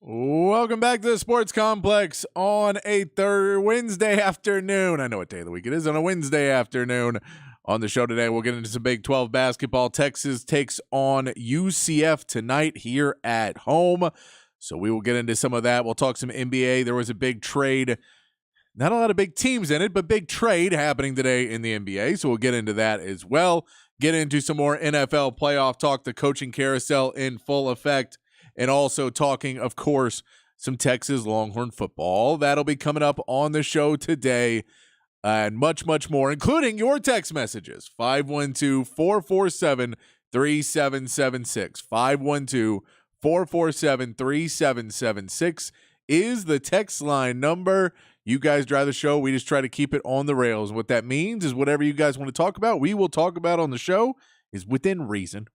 Welcome back to the Sports Complex on a Wednesday afternoon. I know what day of the week it is on a Wednesday afternoon. On the show today, we'll get into some Big 12 basketball. Texas takes on UCF tonight here at home. So we will get into some of that. We'll talk some NBA. There was a big trade. Not a lot of big teams in it, but big trade happening today in the NBA. So we'll get into that as well. Get into some more NFL playoff talk, the coaching carousel in full effect. And also talking, of course, some Texas Longhorn football. That'll be coming up on the show today and much, much more, including your text messages. 512-447-3776. 512-447-3776 is the text line number. You guys drive the show. We just try to keep it on the rails. What that means is whatever you guys want to talk about, we will talk about on the show is within reason.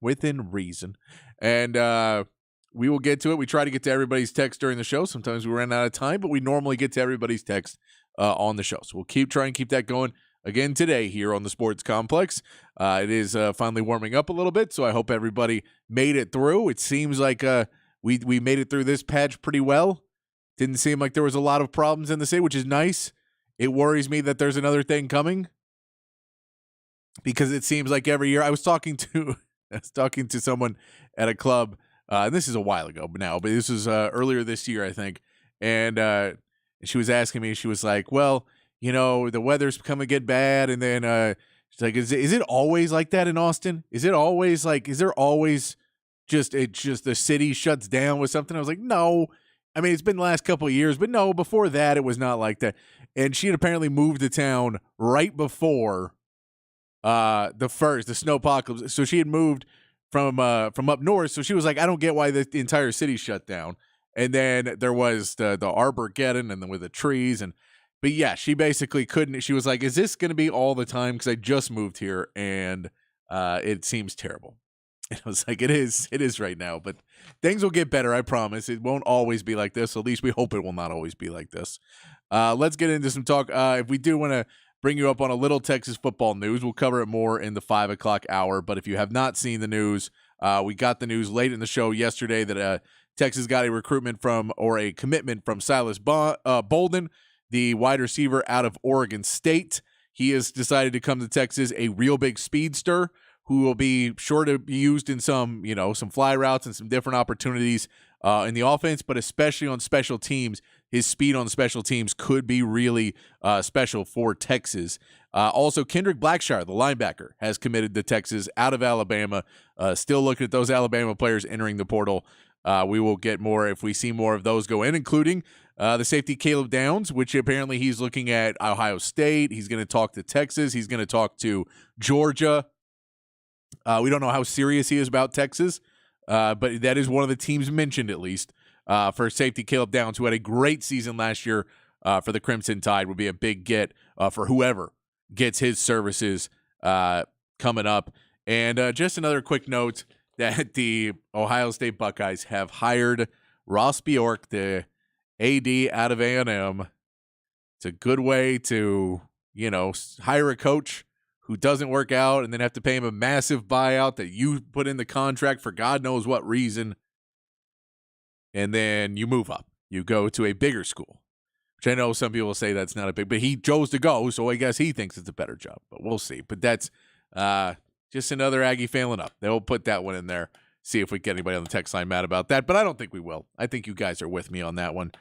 And, we will get to it. We try to get to everybody's text during the show. Sometimes we run out of time, but we normally get to everybody's text on the show. So we'll keep that going again today here on the Sports Complex. It is finally warming up a little bit, so I hope everybody made it through. It seems like we made it through this patch pretty well. Didn't seem like there was a lot of problems in the city, which is nice. It worries me that there's another thing coming because it seems like every year I was talking to someone at a club. And this is a while ago but this was earlier this year, I think. And she was asking me, she was like, well, the weather's becoming get bad. And then she's like, is it always like that in Austin? Is there always just the city shuts down with something? I was like, no. I mean, it's been the last couple of years, but no, before that, it was not like that. And she had apparently moved to town right before the snowpocalypse. So she had moved from up north, so she was like, I don't get why the entire city shut down. And then there was the Armageddon, and then with the trees, but yeah, she basically couldn't. She was like, is this going to be all the time? Because I just moved here, and it seems terrible. And I was like, it is right now, but things will get better, I promise. It won't always be like this. At least we hope it will not always be like this. Let's get into some talk. If we do want to bring you up on a little Texas football news. We'll cover it more in the 5 o'clock hour. But if you have not seen the news, we got the news late in the show yesterday that Texas got a commitment from Silas Bolden, the wide receiver out of Oregon State. He has decided to come to Texas, a real big speedster who will be sure to be used in some fly routes and some different opportunities in the offense, but especially on special teams. His speed on special teams could be really special for Texas. Also, Kendrick Blackshire, the linebacker, has committed to Texas out of Alabama. Still looking at those Alabama players entering the portal. We will get more if we see more of those go in, including the safety Caleb Downs, which apparently he's looking at Ohio State. He's going to talk to Texas. He's going to talk to Georgia. We don't know how serious he is about Texas, but that is one of the teams mentioned, at least. For safety Caleb Downs, who had a great season last year for the Crimson Tide, would be a big get for whoever gets his services coming up. And just another quick note that the Ohio State Buckeyes have hired Ross Bjork, the AD out of A&M. It's a good way to, hire a coach who doesn't work out and then have to pay him a massive buyout that you put in the contract for God knows what reason. And then you move up. You go to a bigger school, which I know some people say that's not a big, but he chose to go, so I guess he thinks it's a better job. But we'll see. But that's just another Aggie failing up. They'll put that one in there, see if we get anybody on the text line mad about that. But I don't think we will. I think you guys are with me on that one.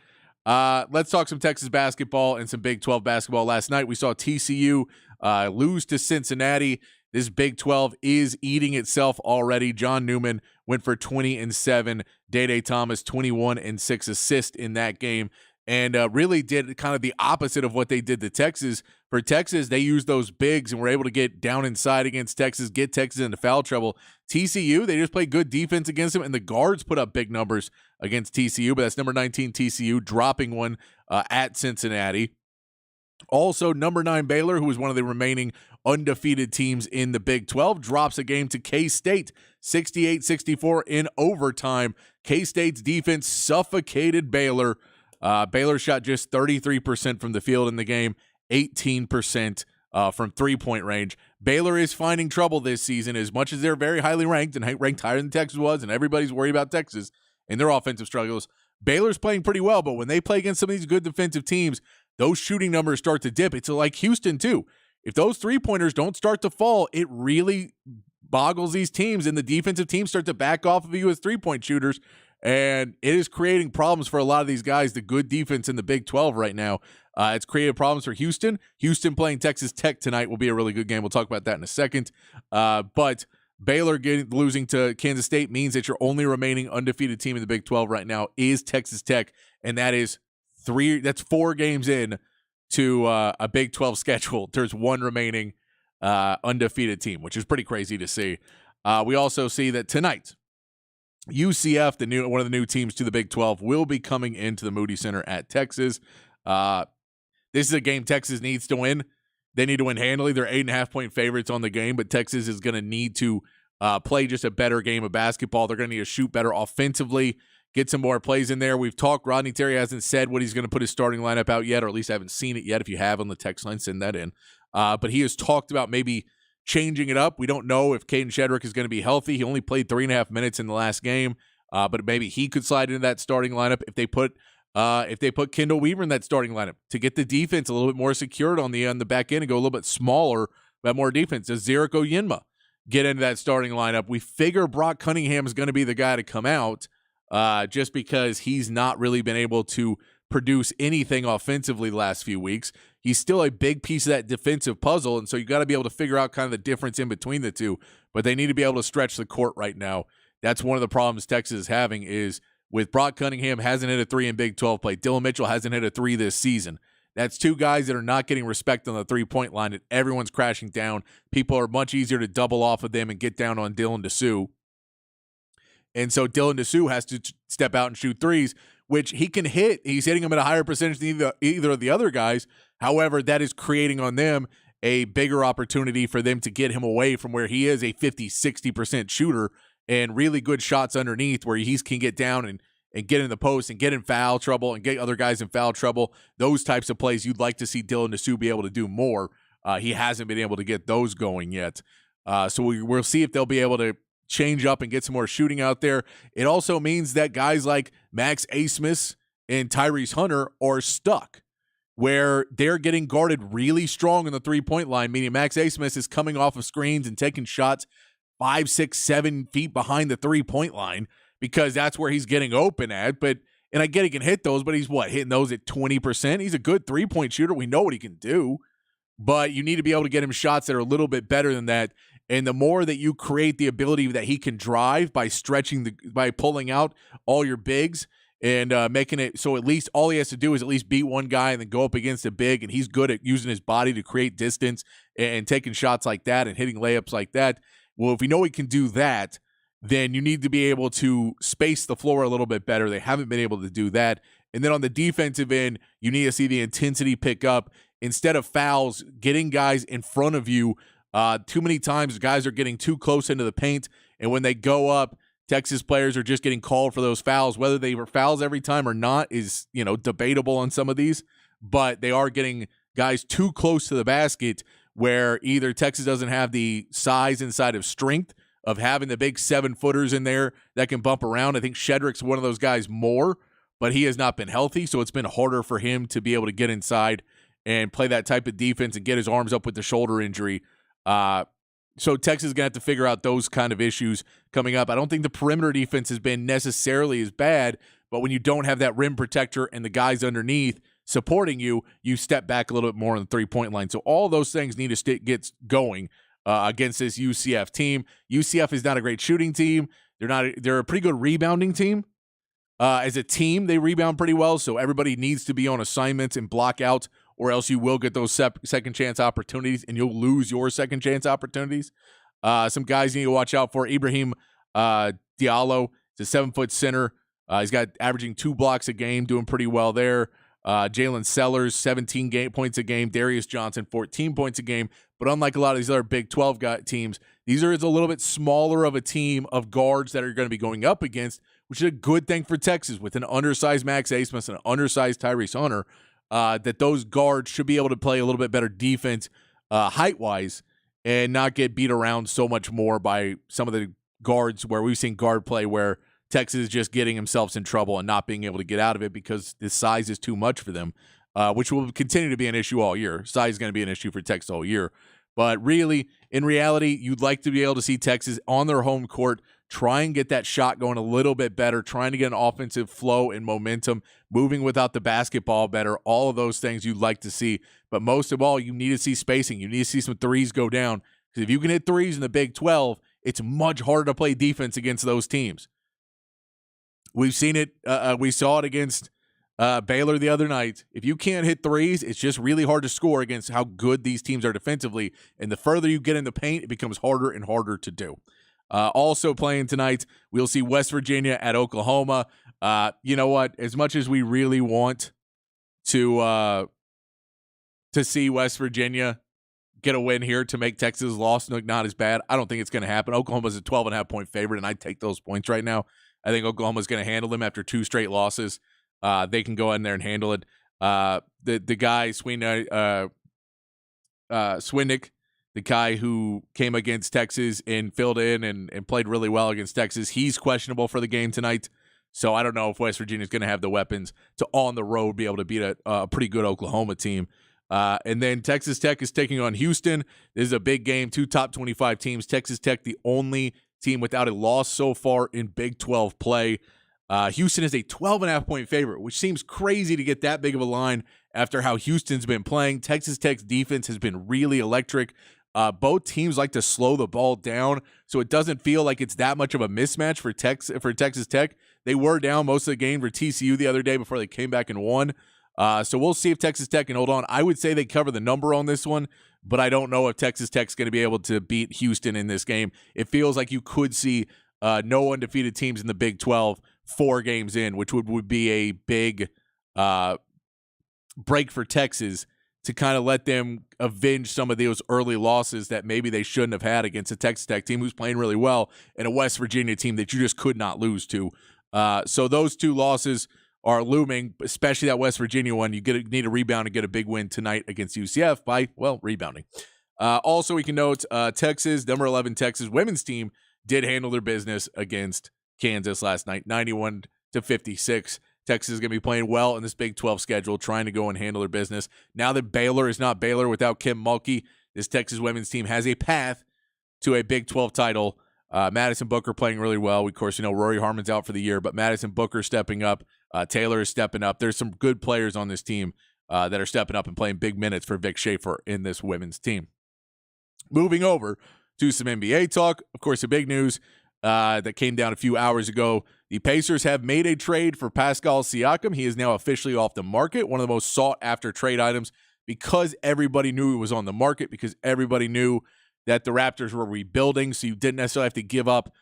Let's talk some Texas basketball and some Big 12 basketball. Last night we saw TCU lose to Cincinnati. This Big 12 is eating itself already. John Newman went for 20-7. Day Thomas, 21-6 assists in that game. And really did kind of the opposite of what they did to Texas. For Texas, they used those bigs and were able to get down inside against Texas, get Texas into foul trouble. TCU, they just played good defense against them, and the guards put up big numbers against TCU, but that's number 19 TCU dropping one at Cincinnati. Also, number 9 Baylor, who was one of the remaining undefeated teams in the Big 12, drops a game to K-State, 68-64 in overtime. K-State's defense suffocated Baylor. Baylor shot just 33% from the field in the game, 18% from three-point range. Baylor is finding trouble this season as much as they're very highly ranked and ranked higher than Texas was, and everybody's worried about Texas and their offensive struggles. Baylor's playing pretty well, but when they play against some of these good defensive teams, those shooting numbers start to dip. It's like Houston, too. If those three-pointers don't start to fall, it really boggles these teams, and the defensive teams start to back off of you as three-point shooters, and it is creating problems for a lot of these guys, the good defense in the Big 12 right now. It's created problems for Houston. Houston playing Texas Tech tonight will be a really good game. We'll talk about that in a second. But Baylor losing to Kansas State means that your only remaining undefeated team in the Big 12 right now is Texas Tech, and that's 4 games in to a Big 12 schedule. There's one remaining undefeated team, which is pretty crazy to see. We also see that tonight, UCF, one of the new teams to the Big 12, will be coming into the Moody Center at Texas. This is a game Texas needs to win. They need to win handily. They're 8.5-point favorites on the game, but Texas is going to need to play just a better game of basketball. They're going to need to shoot better offensively, get some more plays in there. We've talked. Rodney Terry hasn't said what he's going to put his starting lineup out yet, or at least I haven't seen it yet. If you have on the text line, send that in. But he has talked about maybe changing it up. We don't know if Caden Shedrick is going to be healthy. He only played 3.5 minutes in the last game, but maybe he could slide into that starting lineup if they put Kendall Weaver in that starting lineup to get the defense a little bit more secured on the back end and go a little bit smaller, but more defense. Does Zarek Oyinma get into that starting lineup? We figure Brock Cunningham is going to be the guy to come out just because he's not really been able to produce anything offensively the last few weeks. He's still a big piece of that defensive puzzle, and so you got to be able to figure out kind of the difference in between the two, but they need to be able to stretch the court right now. That's one of the problems Texas is having is with Brock Cunningham hasn't hit a 3 in Big 12 play. Dylan Mitchell hasn't hit a 3 this season. That's 2 guys that are not getting respect on the three-point line, and everyone's crashing down. People are much easier to double off of them and get down on Dylan Disu. And so Dylan Disu has to step out and shoot threes, which he can hit. He's hitting them at a higher percentage than either of the other guys. However, that is creating on them a bigger opportunity for them to get him away from where he is a 50-60% shooter and really good shots underneath where he can get down and get in the post and get in foul trouble and get other guys in foul trouble. Those types of plays you'd like to see Dylan Disu be able to do more. He hasn't been able to get those going yet. So we'll see if they'll be able to change up and get some more shooting out there. It also means that guys like Max Abmas and Tyrese Hunter are stuck where they're getting guarded really strong in the three-point line, meaning Max Abmas is coming off of screens and taking shots 5, 6, 7 feet behind the three-point line because that's where he's getting open at. And I get he can hit those, but he's hitting those at 20%. He's a good three-point shooter. We know what he can do, but you need to be able to get him shots that are a little bit better than that. And the more that you create the ability that he can drive by by pulling out all your bigs and making it so at least all he has to do is at least beat one guy and then go up against a big, and he's good at using his body to create distance and taking shots like that and hitting layups like that. Well, if you know he can do that, then you need to be able to space the floor a little bit better. They haven't been able to do that. And then on the defensive end, you need to see the intensity pick up. Instead of fouls, getting guys in front of you. Too many times guys are getting too close into the paint, and when they go up, Texas players are just getting called for those fouls. Whether they were fouls every time or not is, debatable on some of these, but they are getting guys too close to the basket where either Texas doesn't have the size inside of strength of having the big 7-footers in there that can bump around. I think Shedrick's one of those guys more, but he has not been healthy, so it's been harder for him to be able to get inside and play that type of defense and get his arms up with the shoulder injury. So Texas is going to have to figure out those kind of issues coming up. I don't think the perimeter defense has been necessarily as bad, but when you don't have that rim protector and the guys underneath supporting you, you step back a little bit more on the three-point line. So all those things need to get going against this UCF team. UCF is not a great shooting team. They're a pretty good rebounding team. As a team, they rebound pretty well, so everybody needs to be on assignments and block out, or else you will get those second chance opportunities and you'll lose your second chance opportunities. Some guys you need to watch out for. Ibrahim Diallo is a 7-foot center. He's got averaging 2 blocks a game, doing pretty well there. Jalen Sellers, 17 points a game. Darius Johnson, 14 points a game. But unlike a lot of these other Big 12 teams, these are a little bit smaller of a team of guards that are going to be going up against, which is a good thing for Texas with an undersized Max Abmas and an undersized Tyrese Hunter. That those guards should be able to play a little bit better defense height-wise and not get beat around so much more by some of the guards where we've seen guard play where Texas is just getting themselves in trouble and not being able to get out of it because the size is too much for them, which will continue to be an issue all year. Size is going to be an issue for Texas all year. But really, in reality, you'd like to be able to see Texas on their home court try and get that shot going a little bit better, trying to get an offensive flow and momentum, moving without the basketball better, all of those things you'd like to see. But most of all, you need to see spacing. You need to see some threes go down. Because if you can hit threes in the Big 12, it's much harder to play defense against those teams. We've seen it. We saw it against Baylor the other night. If you can't hit threes, it's just really hard to score against how good these teams are defensively. And the further you get in the paint, it becomes harder and harder to do. Also playing tonight, we'll see West Virginia at Oklahoma. You know what? As much as we really want to see West Virginia get a win here to make Texas' loss look not as bad, I don't think it's going to happen. Oklahoma's a 12.5-point favorite, and I'd take those points right now. I think Oklahoma's going to handle them after 2 straight losses. They can go in there and handle it. The guy, Swinnick, the guy who came against Texas and filled in and played really well against Texas, he's questionable for the game tonight. So I don't know if West Virginia is going to have the weapons to, on the road, be able to beat a pretty good Oklahoma team. And then Texas Tech is taking on Houston. This is a big game, 2 top 25 teams. Texas Tech, the only team without a loss so far in Big 12 play. Houston is a 12.5-point favorite, which seems crazy to get that big of a line after how Houston's been playing. Texas Tech's defense has been really electric. Both teams like to slow the ball down, so it doesn't feel like it's that much of a mismatch for Texas Tech. They were down most of the game for TCU the other day before they came back and won. So we'll see if Texas Tech can hold on. I would say they cover the number on this one, but I don't know if Texas Tech's going to be able to beat Houston in this game. It feels like you could see no undefeated teams in the Big 12 4 games in, which would be a big break for Texas to kind of let them avenge some of those early losses that maybe they shouldn't have had against a Texas Tech team who's playing really well and a West Virginia team that you just could not lose to. So those 2 losses are looming, especially that West Virginia one. You need a rebound and get a big win tonight against UCF by, well, rebounding. Also, we can note Texas, number 11 Texas women's team did handle their business against Kansas last night, 91-56. Texas is going to be playing well in this Big 12 schedule, trying to go and handle their business. Now that Baylor is not Baylor without Kim Mulkey, this Texas women's team has a path to a Big 12 title. Madison Booker playing really well. Of course, Rory Harmon's out for the year, but Madison Booker stepping up. Taylor is stepping up. There's some good players on this team that are stepping up and playing big minutes for Vic Schaefer in this women's team. Moving over to some NBA talk. Of course, the big news that came down a few hours ago. The Pacers have made a trade for Pascal Siakam. He is now officially off the market, one of the most sought-after trade items because everybody knew he was on the market, because everybody knew that the Raptors were rebuilding, so you didn't necessarily have to give up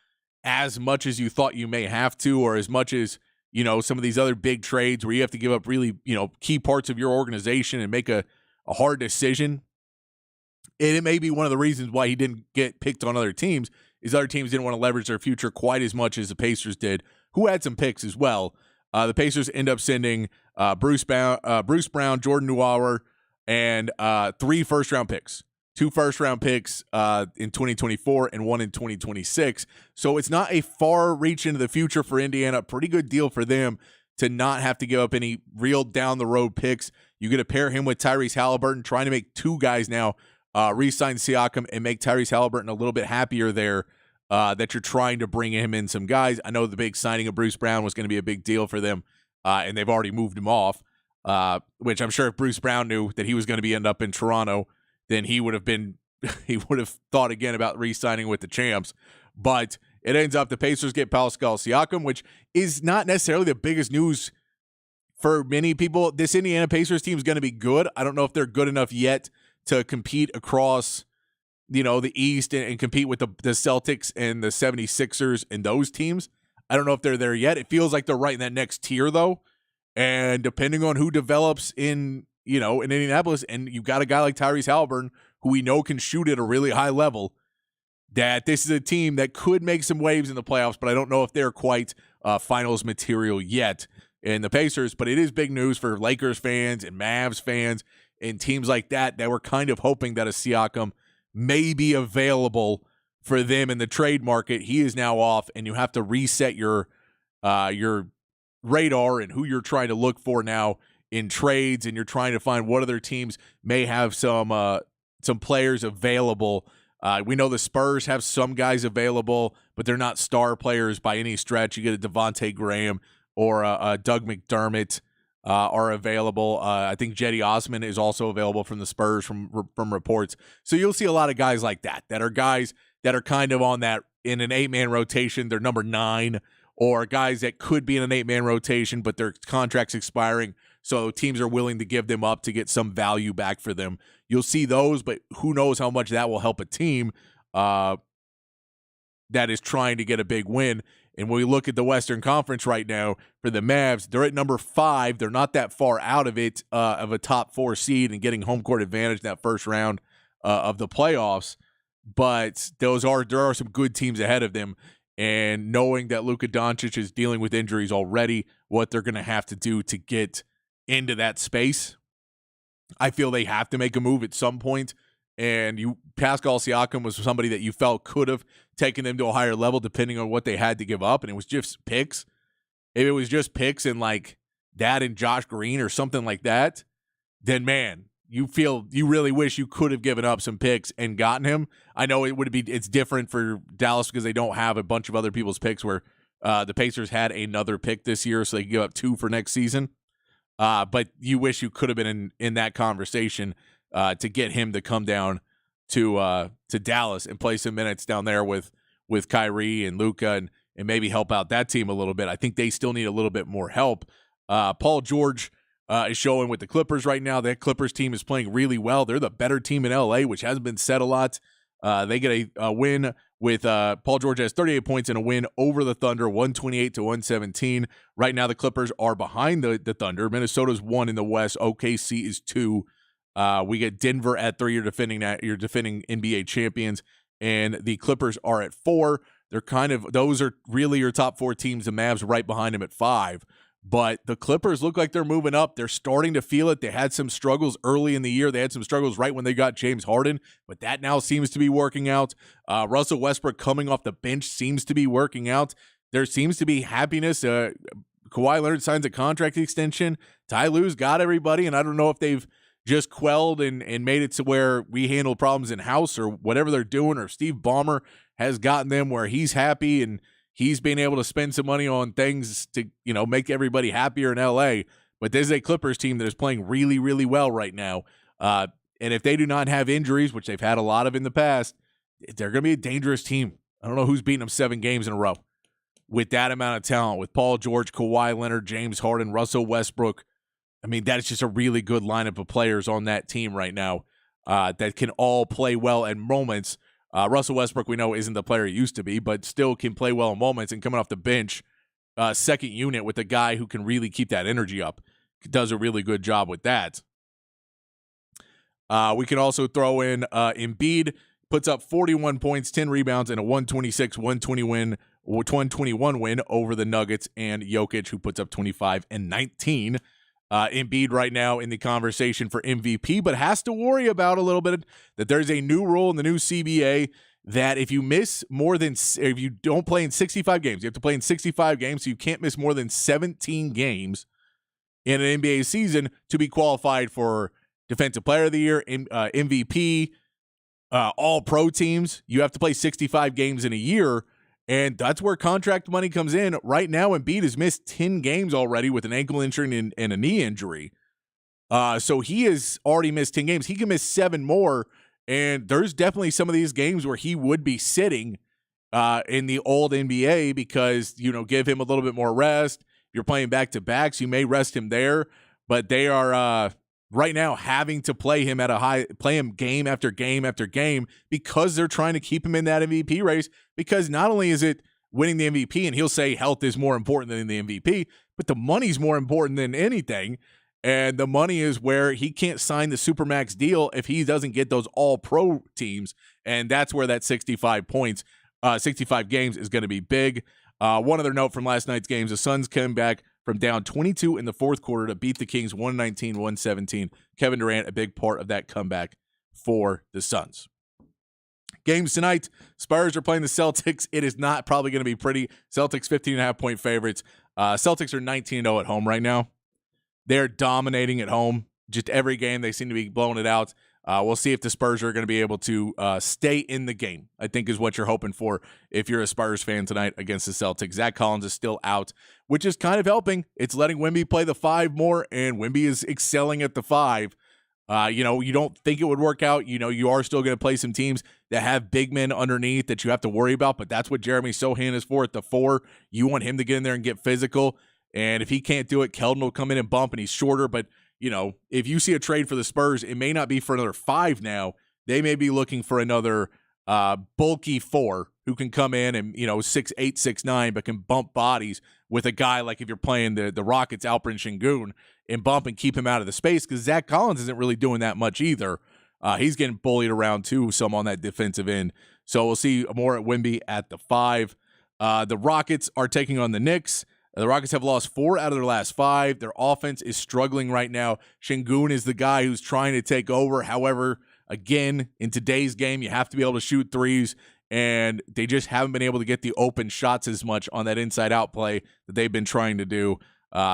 as much as you thought you may have to, or as much as, some of these other big trades where you have to give up really, key parts of your organization and make a hard decision. And it may be one of the reasons why he didn't get picked on other teams is other teams didn't want to leverage their future quite as much as the Pacers did, who had some picks as well. The Pacers end up sending Bruce Brown, Jordan Nwora, and 3 first-round picks. 2 first-round picks in 2024 and 1 in 2026. So it's not a far reach into the future for Indiana. Pretty good deal for them to not have to give up any real down-the-road picks. You get to pair him with Tyrese Halliburton, trying to make 2 guys now re-sign Siakam and make Tyrese Halliburton a little bit happier there that you're trying to bring him in some guys. I know the big signing of Bruce Brown was going to be a big deal for them, and they've already moved him off, which I'm sure if Bruce Brown knew that he was going to end up in Toronto, then he would have thought again about re-signing with the champs. But it ends up the Pacers get Pascal Siakam, which is not necessarily the biggest news for many people. This Indiana Pacers team is going to be good. I don't know if they're good enough yet to compete across, the East and compete with the Celtics and the 76ers and those teams. I don't know if they're there yet. It feels like they're right in that next tier, though. And depending on who develops in Indianapolis, and you've got a guy like Tyrese Halliburton, who we know can shoot at a really high level, that this is a team that could make some waves in the playoffs, but I don't know if they're quite finals material yet in the Pacers. But it is big news for Lakers fans and Mavs fans and teams like that were kind of hoping that a Siakam may be available for them in the trade market. He is now off, and you have to reset your your radar and who you're trying to look for now in trades, and you're trying to find what other teams may have some players available. We know the Spurs have some guys available, but they're not star players by any stretch. You get a Devontae Graham or a Doug McDermott are available. I think Jetty Osman is also available from the Spurs from reports. So you'll see a lot of guys like that are guys that are kind of on that in an 8-man rotation. They're number 9, or guys that could be in an 8-man rotation, but their contract's expiring. So teams are willing to give them up to get some value back for them. You'll see those, but who knows how much that will help a team that is trying to get a big win. And when we look at the Western Conference right now for the Mavs, they're at number 5. They're not that far out of it, of a top 4 seed and getting home court advantage in that first round of the playoffs. But there are some good teams ahead of them. And knowing that Luka Doncic is dealing with injuries already, what they're going to have to do to get into that space, I feel they have to make a move at some point. And Pascal Siakam was somebody that you felt could have taken them to a higher level depending on what they had to give up, and it was just picks. If it was just picks and like that and Josh Green or something like that, then man, you really wish you could have given up some picks and gotten him. I know it's different for Dallas because they don't have a bunch of other people's picks, where the Pacers had another pick this year, so they can give up 2 for next season. But you wish you could have been in that conversation to get him to come down to Dallas and play some minutes down there with Kyrie and Luka and maybe help out that team a little bit. I think they still need a little bit more help. Paul George is showing with the Clippers right now. That Clippers team is playing really well. They're the better team in LA, which hasn't been said a lot. They get a win with Paul George has 38 points and a win over the Thunder, 128-117. Right now, the Clippers are behind the Thunder. Minnesota's 1 in the West. OKC is 2. We get Denver at 3. You're defending NBA champions, and the Clippers are at 4. Those are really your top 4 teams. The Mavs right behind them at 5. But the Clippers look like they're moving up. They're starting to feel it. They had some struggles early in the year. They had some struggles right when they got James Harden, but that now seems to be working out. Russell Westbrook coming off the bench seems to be working out. There seems to be happiness. Kawhi Leonard signs a contract extension. Ty Lue's got everybody, and I don't know if they've just quelled and made it to where we handle problems in-house or whatever they're doing, or Steve Ballmer has gotten them where he's happy and he's been able to spend some money on things to, make everybody happier in LA. But this is a Clippers team that is playing really, really well right now. And if they do not have injuries, which they've had a lot of in the past, they're going to be a dangerous team. I don't know who's beating them 7 games in a row with that amount of talent, with Paul George, Kawhi Leonard, James Harden, Russell Westbrook. I mean, that is just a really good lineup of players on that team right now that can all play well at moments. Russell Westbrook, we know, isn't the player he used to be, but still can play well in moments, and coming off the bench, second unit with a guy who can really keep that energy up. Does a really good job with that. We can also throw in Embiid, puts up 41 points, 10 rebounds, and a 121 win over the Nuggets, and Jokic, who puts up 25 and 19. Embiid right now in the conversation for MVP, but has to worry about a little bit that there's a new rule in the new CBA that if you don't play in 65 games, you have to play in 65 games, so you can't miss more than 17 games in an NBA season to be qualified for Defensive Player of the Year, MVP, all pro teams. You have to play 65 games in a year. And that's where contract money comes in. Right now, Embiid has missed 10 games already with an ankle injury and a knee injury. So he has already missed 10 games. He can miss 7 more. And there's definitely some of these games where he would be sitting in the old NBA because, give him a little bit more rest. If you're playing back-to-backs, you may rest him there. But they are right now having to play him game after game after game because they're trying to keep him in that MVP race, because not only is it winning the MVP, and he'll say health is more important than the MVP, but the money's more important than anything. And the money is where he can't sign the Supermax deal if he doesn't get those all-pro teams. And that's where that 65 games is going to be big. One other note from last night's games, the Suns came back from down 22 in the fourth quarter to beat the Kings 119-117. Kevin Durant, a big part of that comeback for the Suns. Games tonight, Spurs are playing the Celtics. It is not probably going to be pretty. Celtics 15.5-point favorites. Celtics are 19-0 at home right now. They're dominating at home. Just every game, they seem to be blowing it out. We'll see if the Spurs are going to be able to stay in the game, I think is what you're hoping for if you're a Spurs fan tonight against the Celtics. Zach Collins is still out, which is kind of helping. It's letting Wemby play the 5 more, and Wemby is excelling at the 5. You don't think it would work out. You are still going to play some teams that have big men underneath that you have to worry about, but that's what Jeremy Sohan is for at the 4. You want him to get in there and get physical, and if he can't do it, Keldon will come in and bump, and he's shorter, but if you see a trade for the Spurs, it may not be for another 5 now. They may be looking for another bulky 4 who can come in and, 6'8", 6'9", but can bump bodies with a guy like if you're playing the Rockets, Alperen Şengün, and bump and keep him out of the space because Zach Collins isn't really doing that much either. He's getting bullied around too, some on that defensive end. So we'll see more at Wemby at the 5. The Rockets are taking on the Knicks. The Rockets have lost 4 out of their last 5. Their offense is struggling right now. Şengün is the guy who's trying to take over. However, again, in today's game, you have to be able to shoot threes, and they just haven't been able to get the open shots as much on that inside-out play that they've been trying to do.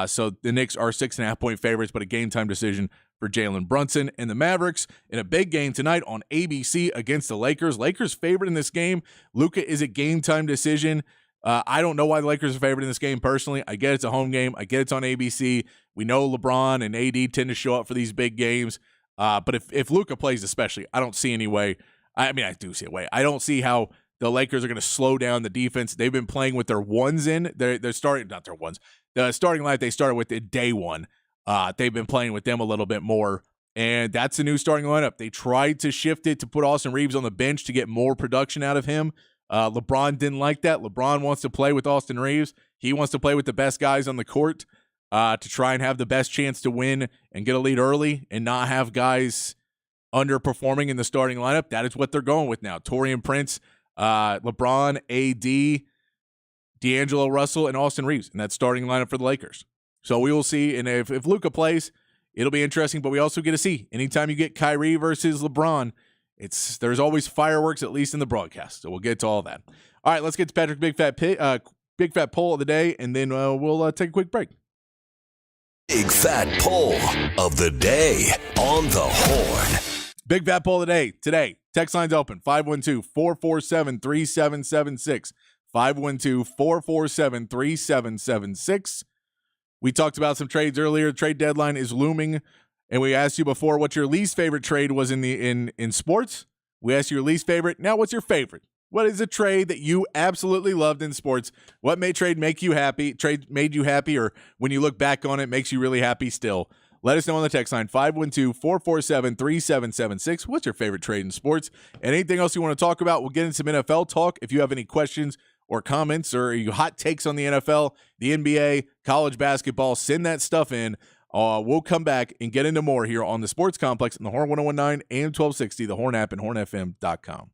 So the Knicks are 6.5-point favorites, but a game-time decision for Jalen Brunson. And the Mavericks in a big game tonight on ABC against the Lakers. Lakers favored in this game. Luka is a game-time decision. I don't know why the Lakers are favored in this game personally. I get it's a home game. I get it's on ABC. We know LeBron and AD tend to show up for these big games. But if Luka plays especially, I don't see any way. I do see a way. I don't see how the Lakers are going to slow down the defense. They've been playing with their ones in. They're starting, not their ones. The starting lineup they started with in day one. They've been playing with them a little bit more. And that's a new starting lineup. They tried to shift it to put Austin Reeves on the bench to get more production out of him. LeBron didn't like that. LeBron wants to play with Austin Reeves. He wants to play with the best guys on the court to try and have the best chance to win and get a lead early and not have guys underperforming in the starting lineup. That is what they're going with now. Taurean Prince, LeBron, AD, D'Angelo Russell, and Austin Reeves in that starting lineup for the Lakers. So we will see. And if Luka plays, it'll be interesting. But we also get to see anytime you get Kyrie versus LeBron, there's always fireworks, at least in the broadcast. So we'll get to all that. All right, let's get to Patrick Big Fat Poll of the day, and then we'll take a quick break. Big Fat Poll of the day on the Horn. Big Fat Poll of the day today. Text line's open, 512-447-3776. 512-447-3776. We talked about some trades earlier. Trade deadline is looming. And we asked you before what your least favorite trade was in sports. We asked you your least favorite. Now, what's your favorite? What is a trade that you absolutely loved in sports? What trade make you happy? Trade made you happy, or when you look back on it, makes you really happy still? Let us know on the text line, 512-447-3776. What's your favorite trade in sports? And anything else you want to talk about, we'll get into some NFL talk. If you have any questions or comments or hot takes on the NFL, the NBA, college basketball, send that stuff in. We'll come back and get into more here on the Sports Complex on the Horn 1019 AM 1260, the Horn app, and hornfm.com.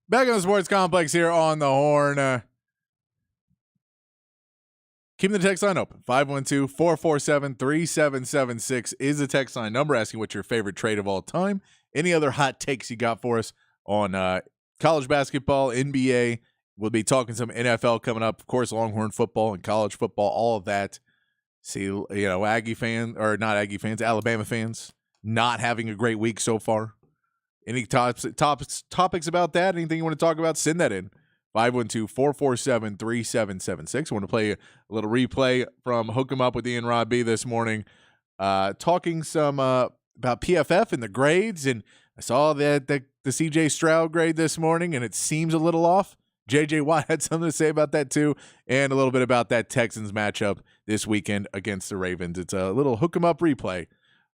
Back on the Sports Complex here on the Horn. Keeping the text line open. 512-447-3776 is the text line number, asking what's your favorite trade of all time. Any other hot takes you got for us on college basketball, NBA. We'll be talking some NFL coming up. Of course, Longhorn football and college football, all of that. See, Aggie fans, or not Aggie fans, Alabama fans, not having a great week so far. Any topics about that? Anything you want to talk about? Send that in. 512-447-3776. I want to play a little replay from Hook 'em Up with Ian Rod B this morning, talking some about PFF and the grades. And I saw that the CJ Stroud grade this morning, and it seems a little off. JJ Watt had something to say about that too, and a little bit about that Texans matchup this weekend against the Ravens. It's a little Hook 'em Up replay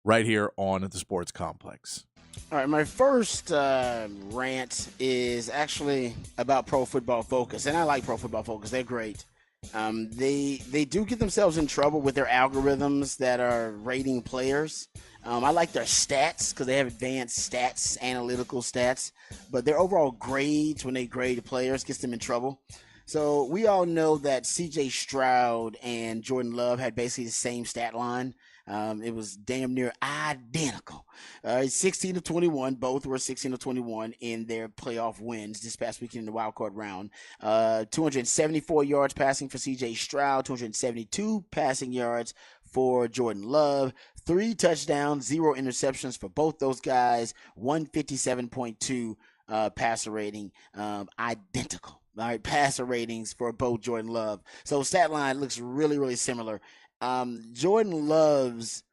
right here on the Sports Complex. All right, my first rant is actually about Pro Football Focus, and I like Pro Football Focus. They're great. They do get themselves in trouble with their algorithms that are rating players. I like their stats because they have advanced stats, analytical stats, but their overall grades when they grade players gets them in trouble. So we all know that CJ Stroud and Jordan Love had basically the same stat line. It was damn near identical. 16 to 21. Both were 16 to 21 in their playoff wins this past weekend in the wild card round. 274 yards passing for CJ Stroud, 272 passing yards for Jordan Love, 3 touchdowns, 0 interceptions for both those guys, 157.2 passer rating, identical. All right, passer ratings for both Jordan Love. So stat line looks really, really similar. Jordan Love's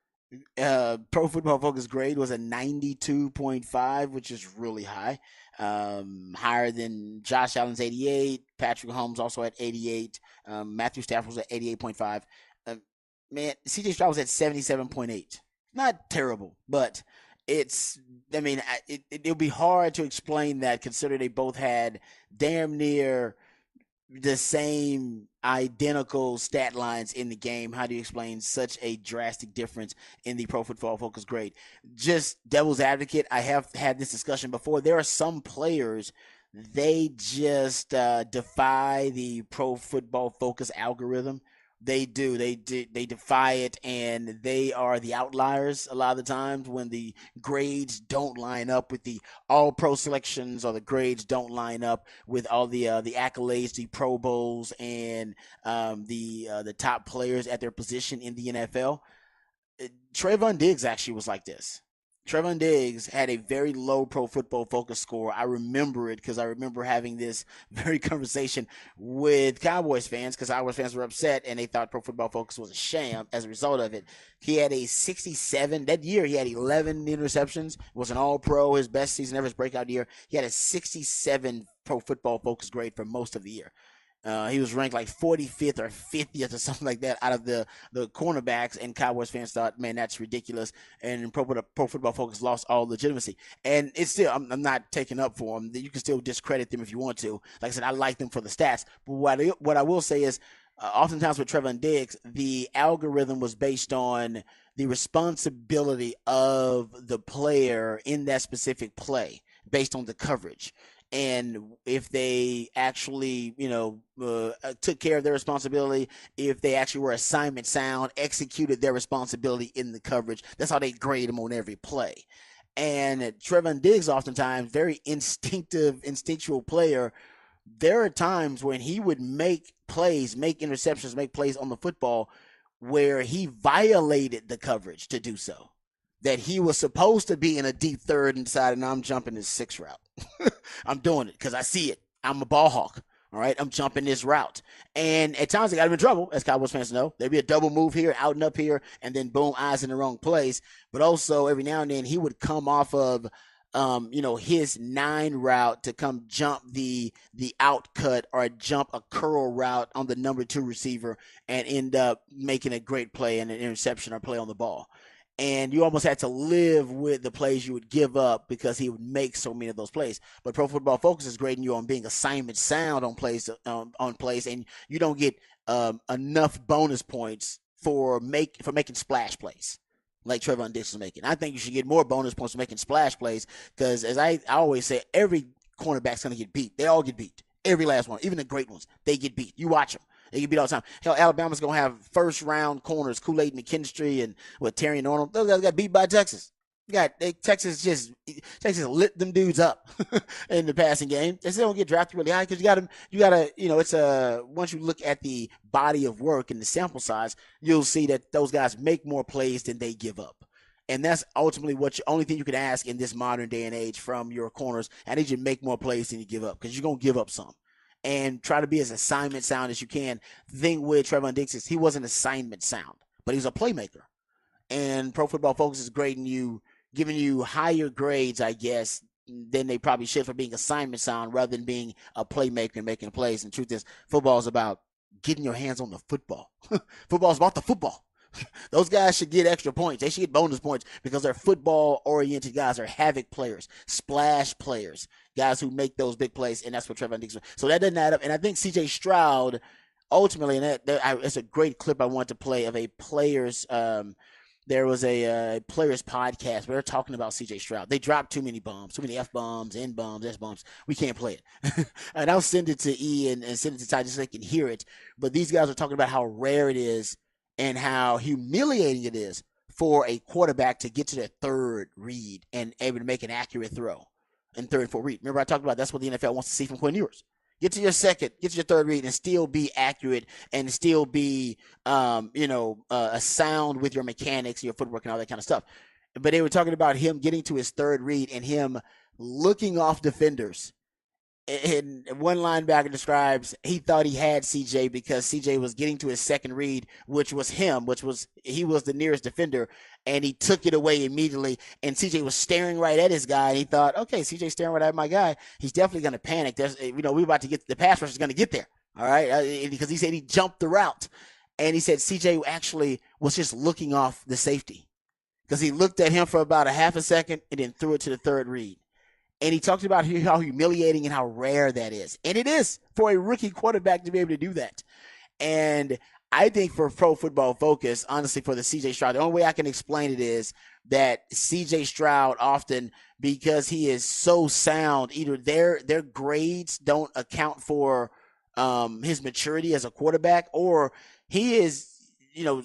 Pro Football Focus grade was a 92.5, which is really high. Higher than Josh Allen's 88. Patrick Mahomes also at 88. Matthew Stafford was at 88.5. Man, CJ Stroud was at 77.8. Not terrible, but it'll be hard to explain that considering they both had damn near the same identical stat lines in the game. How do you explain such a drastic difference in the Pro Football Focus grade? Just devil's advocate, I have had this discussion before. There are some players, they just defy the Pro Football Focus algorithm. They do. They defy it, and they are the outliers a lot of the times when the grades don't line up with the all-pro selections, or the grades don't line up with all the accolades, the Pro Bowls, and the top players at their position in the NFL. Trayvon Diggs actually was like this. Trayvon Diggs had a very low Pro Football Focus score. I remember it because I remember having this very conversation with Cowboys fans, because Cowboys fans were upset and they thought Pro Football Focus was a sham as a result of it. He had a 67. That year, he had 11 interceptions. Was an All-Pro, his best season ever, his breakout year. He had a 67 Pro Football Focus grade for most of the year. He was ranked like 45th or 50th or something like that out of the cornerbacks, and Cowboys fans thought, man, that's ridiculous. And Pro Football Focus lost all legitimacy. And it's still, I'm not taking up for them. You can still discredit them if you want to. Like I said, I like them for the stats. But what I will say is, oftentimes with Trayvon Diggs, the algorithm was based on the responsibility of the player in that specific play, based on the coverage. And if they actually, took care of their responsibility, if they actually were assignment sound, executed their responsibility in the coverage, that's how they grade them on every play. And Trayvon Diggs, oftentimes, very instinctual player. There are times when he would make plays, make interceptions, make plays on the football where he violated the coverage to do so. That he was supposed to be in a deep third and decided, no, I'm jumping this 6 route. I'm doing it because I see it. I'm a ball hawk. All right, I'm jumping this route. And at times, they got him in trouble, as Cowboys fans know. There'd be a double move here, out and up here, and then boom, eyes in the wrong place. But also, every now and then, he would come off of, his 9 route to come jump the out cut or jump a curl route on the number 2 receiver and end up making a great play and an interception or play on the ball. And you almost had to live with the plays you would give up because he would make so many of those plays. But Pro Football Focus is grading you on being assignment sound on plays, and you don't get enough bonus points for making splash plays like Trayvon Diggs is making. I think you should get more bonus points for making splash plays because, as I always say, every cornerback's going to get beat. They all get beat. Every last one, even the great ones, they get beat. You watch them. They get beat all the time. Hell, Alabama's going to have first-round corners, Kool-Aid McKinstry and Terry Arnold. Those guys got beat by Texas. Texas lit them dudes up in the passing game. They still don't get drafted really high because you gotta, it's once you look at the body of work and the sample size, you'll see that those guys make more plays than they give up. And that's ultimately only thing you can ask in this modern day and age from your corners. I need you to make more plays than you give up because you're going to give up some. And try to be as assignment sound as you can. The thing with Trevon Diggs is he wasn't assignment sound, but he's a playmaker. And Pro Football Focus is grading you, giving you higher grades, I guess, than they probably should for being assignment sound rather than being a playmaker and making plays. And the truth is, football is about getting your hands on the football. Football is about the football. Those guys should get extra points. They should get bonus points because they're football-oriented guys. They're havoc players, splash players, guys who make those big plays, and that's what Trevon Diggs was. So that doesn't add up. And I think C.J. Stroud, ultimately, and it's a great clip I want to play of a player's there was a players podcast where they're talking about C.J. Stroud. They dropped too many bombs, too many F-bombs, N-bombs, S-bombs. We can't play it. And I'll send it to E and send it to Ty just so they can hear it. But these guys are talking about how rare it is and how humiliating it is for a quarterback to get to their third read and able to make an accurate throw in third and fourth read. Remember I talked about that's what the NFL wants to see from Quinn Ewers. Get to your second, get to your third read and still be accurate and still be, a sound with your mechanics, your footwork and all that kind of stuff. But they were talking about him getting to his third read and him looking off defenders. And one linebacker describes he thought he had CJ because CJ was getting to his second read, he was the nearest defender, and he took it away immediately. And CJ was staring right at his guy, and he thought, okay, CJ's staring right at my guy. He's definitely going to panic. We're about to get the pass rush is going to get there. All right, because he said he jumped the route, and he said CJ actually was just looking off the safety because he looked at him for about a half a second and then threw it to the third read. And he talked about how humiliating and how rare that is. And it is for a rookie quarterback to be able to do that. And I think for Pro Football Focus, honestly, for the C.J. Stroud, the only way I can explain it is that C.J. Stroud often, because he is so sound, either their grades don't account for his maturity as a quarterback, or he is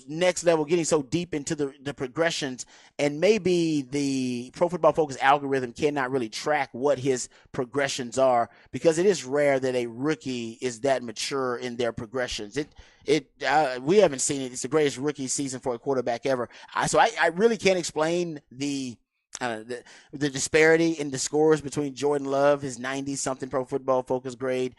next level, getting so deep into the progressions, and maybe the Pro Football Focus algorithm cannot really track what his progressions are because it is rare that a rookie is that mature in their progressions. We haven't seen it. It's the greatest rookie season for a quarterback ever. So I really can't explain the disparity in the scores between Jordan Love, his 90-something Pro Football Focus grade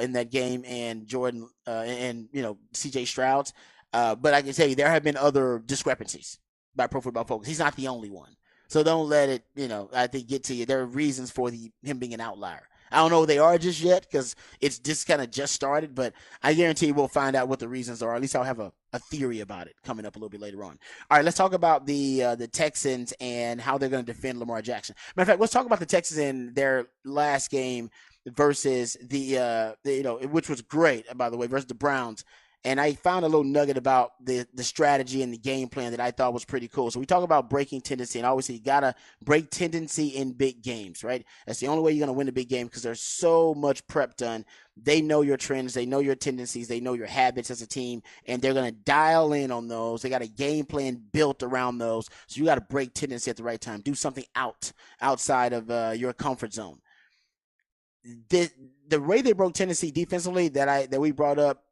in that game, and Jordan and C.J. Stroud's. But I can tell you there have been other discrepancies by Pro Football Focus. He's not the only one. So don't let it, I think, get to you. There are reasons for him being an outlier. I don't know what they are just yet because it's just kind of just started, but I guarantee we'll find out what the reasons are. At least I'll have a theory about it coming up a little bit later on. All right, let's talk about the Texans and how they're going to defend Lamar Jackson. Matter of fact, let's talk about the Texans in their last game versus which was great, by the way, versus the Browns. And I found a little nugget about the strategy and the game plan that I thought was pretty cool. So we talk about breaking tendency, and obviously you got to break tendency in big games, right? That's the only way you're going to win a big game because there's so much prep done. They know your trends. They know your tendencies. They know your habits as a team, and they're going to dial in on those. They got a game plan built around those. So you got to break tendency at the right time. Do something outside of your comfort zone. The way they broke Tennessee defensively that we brought up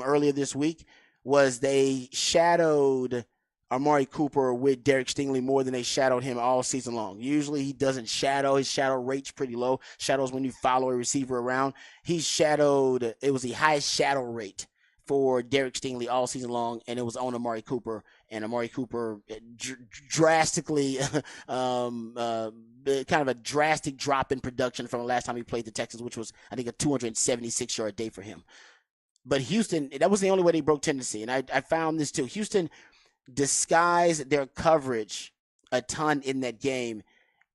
earlier this week was they shadowed Amari Cooper with Derek Stingley more than they shadowed him all season long. Usually he doesn't shadow. His shadow rate's pretty low. Shadows when you follow a receiver around. It was the highest shadow rate for Derek Stingley all season long, and it was on Amari Cooper. And Amari Cooper drastically, kind of a drastic drop in production from the last time he played the Texans, which was, I think, a 276-yard day for him. But Houston, that was the only way they broke Tennessee. And I found this too. Houston disguised their coverage a ton in that game.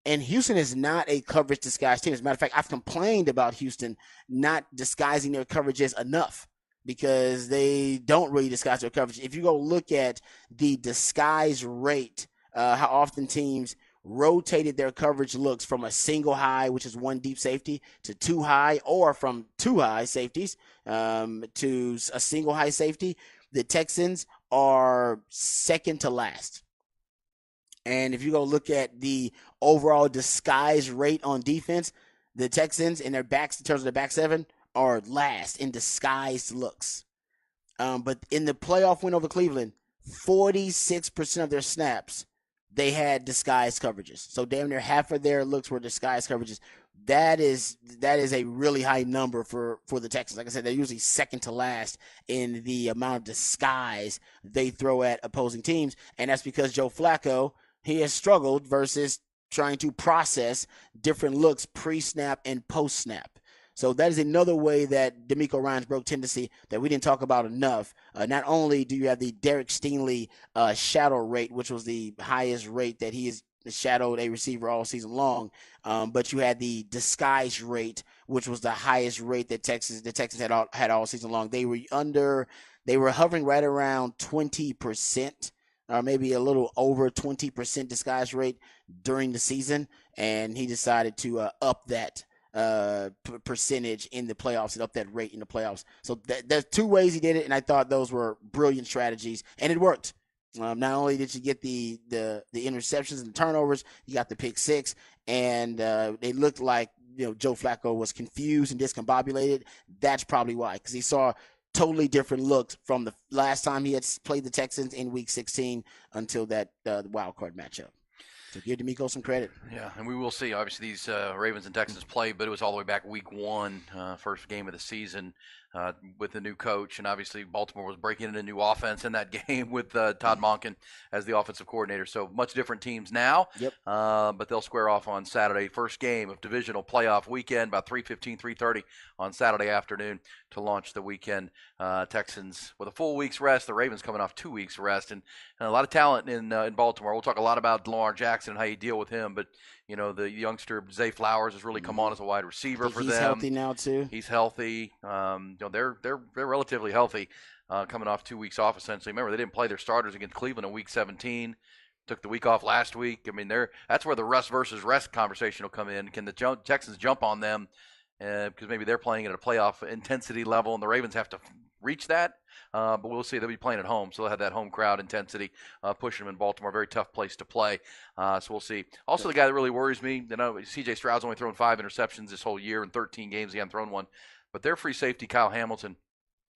And Houston is not a coverage disguised team. As a matter of fact, I've complained about Houston not disguising their coverages enough, because they don't really disguise their coverage. If you go look at the disguise rate, how often teams rotated their coverage looks from a single high, which is one deep safety, to two high, or from two high safeties to a single high safety, the Texans are second to last. And if you go look at the overall disguise rate on defense, the Texans in their backs, in terms of their back seven, are last in disguised looks. But in the playoff win over Cleveland, 46% of their snaps, they had disguised coverages. So damn near half of their looks were disguised coverages. That is a really high number for the Texans. Like I said, they're usually second to last in the amount of disguise they throw at opposing teams. And that's because Joe Flacco, he has struggled versus trying to process different looks pre-snap and post-snap. So that is another way that DeMeco Ryans broke tendency that we didn't talk about enough. Not only do you have the Derek Stingley shadow rate, which was the highest rate that he has shadowed a receiver all season long, but you had the disguise rate, which was the highest rate that the Texans had all season long. They were hovering right around 20%. Or maybe a little over 20% disguise rate during the season, and he decided to up that percentage in the playoffs and up that rate in the playoffs. So there's two ways he did it, and I thought those were brilliant strategies, and it worked. Not only did you get the interceptions and the turnovers, you got the pick six, and they looked like Joe Flacco was confused and discombobulated. That's probably why, because he saw totally different looks from the last time he had played the Texans in Week 16 until that wild card matchup. So give DeMeco some credit. Yeah, and we will see. Obviously, these Ravens and Texans played, but it was all the way back Week 1, first game of the season with the new coach. And obviously, Baltimore was breaking in a new offense in that game with Todd Monken as the offensive coordinator. So much different teams now. Yep. But they'll square off on Saturday. First game of divisional playoff weekend, about 3:15, 3:30 on Saturday afternoon to launch the weekend. Texans with a full week's rest. The Ravens coming off 2 weeks rest. And a lot of talent in Baltimore. We'll talk a lot about Lamar Jackson and how you deal with him. But, the youngster Zay Flowers has really come on as a wide receiver for them. He's healthy now, too. He's healthy. They're relatively healthy coming off 2 weeks off, essentially. Remember, they didn't play their starters against Cleveland in Week 17. Took the week off last week. I mean, that's where the rust versus rest conversation will come in. Can the Texans jump on them? Because maybe they're playing at a playoff intensity level, and the Ravens have to reach that. But we'll see. They'll be playing at home, so they'll have that home crowd intensity pushing them in Baltimore. Very tough place to play. So we'll see. Also, the guy that really worries me, C.J. Stroud's only thrown 5 interceptions this whole year in 13 games. He hasn't thrown one. But their free safety, Kyle Hamilton,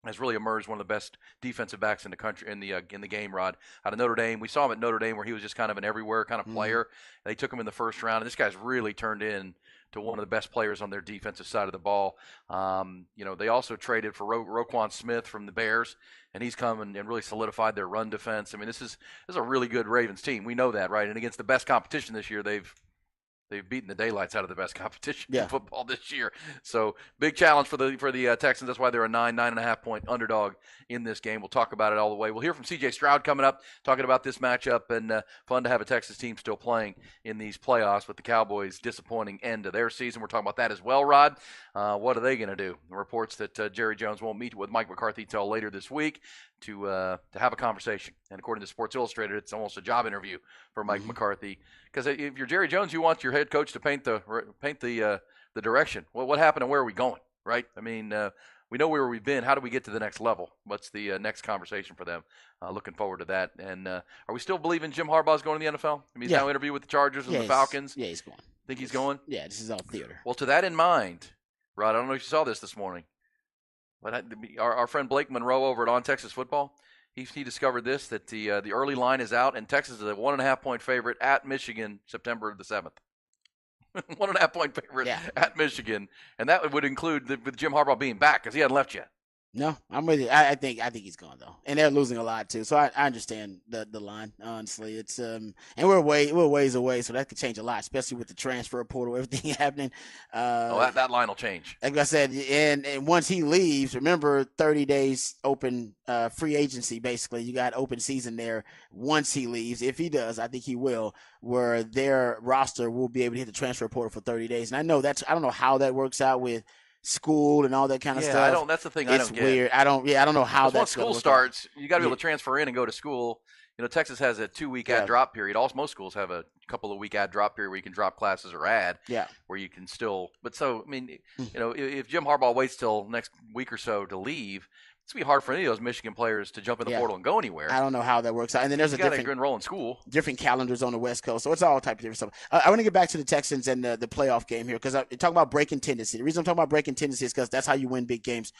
has really emerged one of the best defensive backs in the country in the game, Rod. Out of Notre Dame, we saw him at Notre Dame where he was just kind of an everywhere kind of player. They took him in the first round, and this guy's really turned in to one of the best players on their defensive side of the ball. They also traded for Roquan Smith from the Bears, and he's come and really solidified their run defense. I mean, this is a really good Ravens team. We know that, right? And against the best competition this year, they've beaten the daylights out of the best competition in football this year. So big challenge for the Texans. That's why they're a 9.5 point underdog in this game. We'll talk about it all the way. We'll hear from C.J. Stroud coming up, talking about this matchup, and fun to have a Texas team still playing in these playoffs with the Cowboys' disappointing end of their season. We're talking about that as well, Rod. What are they going to do? The reports that Jerry Jones won't meet with Mike McCarthy till later this week to have a conversation. And according to Sports Illustrated, it's almost a job interview for Mike McCarthy. Because if you're Jerry Jones, you want your head coach to paint the direction. Well, what happened and where are we going, right? I mean, we know where we've been. How do we get to the next level? What's the next conversation for them? Looking forward to that. And are we still believing Jim Harbaugh's going to the NFL? I mean, he's now interviewed with the Chargers and the Falcons. Yeah, he's going. Think he's going? Yeah, this is all theater. Well, to that in mind, Rod, I don't know if you saw this morning, but our friend Blake Monroe over at On Texas Football, he discovered this, that the early line is out, and Texas is a 1.5 point favorite at Michigan September the 7th. 1.5 point favorite at Michigan, and that would include with Jim Harbaugh being back because he hadn't left yet. No, I'm with you. I think he's gone though, and they're losing a lot too. So I understand the line. Honestly, it's and we're ways away, so that could change a lot, especially with the transfer portal, everything happening. That line will change. Like I said, and once he leaves, remember 30 days open free agency. Basically, you got open season there. Once he leaves, if he does, I think he will, where their roster will be able to hit the transfer portal for 30 days. And I don't know how that works out with school and all that kind of stuff. I don't. That's the thing. I don't get. It's weird. I don't know how that. Once school starts, you got to be able to transfer in and go to school. Texas has a 2-week Yeah. add drop period. Most schools have a couple of week add drop period where you can drop classes or add. Yeah. Where you can still. But so I mean, Mm. if Jim Harbaugh waits till next week or so to leave, it's gonna be hard for any of those Michigan players to jump in the Yeah. portal and go anywhere. I don't know how that works out. And then there's You a got to different enroll in school. different calendars on the West Coast. So it's all type of different stuff. I want to get back to the Texans and the playoff game here because I'm talking about breaking tendency. The reason I'm talking about breaking tendency is because that's how you win big games.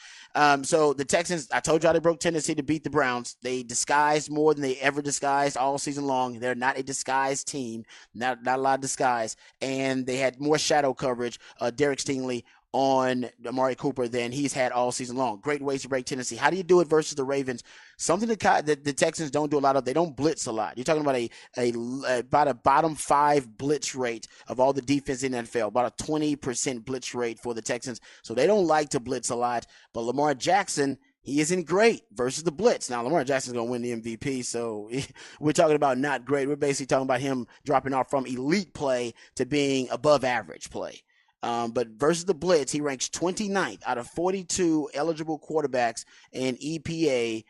So the Texans, I told y'all they broke tendency to beat the Browns. They disguised more than they ever disguised all season long. They're not a disguised team, not a lot of disguise. And they had more shadow coverage. Derek Stingley on Amari Cooper than he's had all season long. Great ways to break tendency. How do you do it versus the Ravens? Something that the Texans don't do a lot of. They don't blitz a lot. You're talking about about a bottom 5 blitz rate of all the defense in the NFL, about a 20% blitz rate for the Texans. So they don't like to blitz a lot. But Lamar Jackson, he isn't great versus the blitz. Now, Lamar Jackson's going to win the MVP, so we're talking about not great. We're basically talking about him dropping off from elite play to being above average play. But versus the blitz, he ranks 29th out of 42 eligible quarterbacks in EPA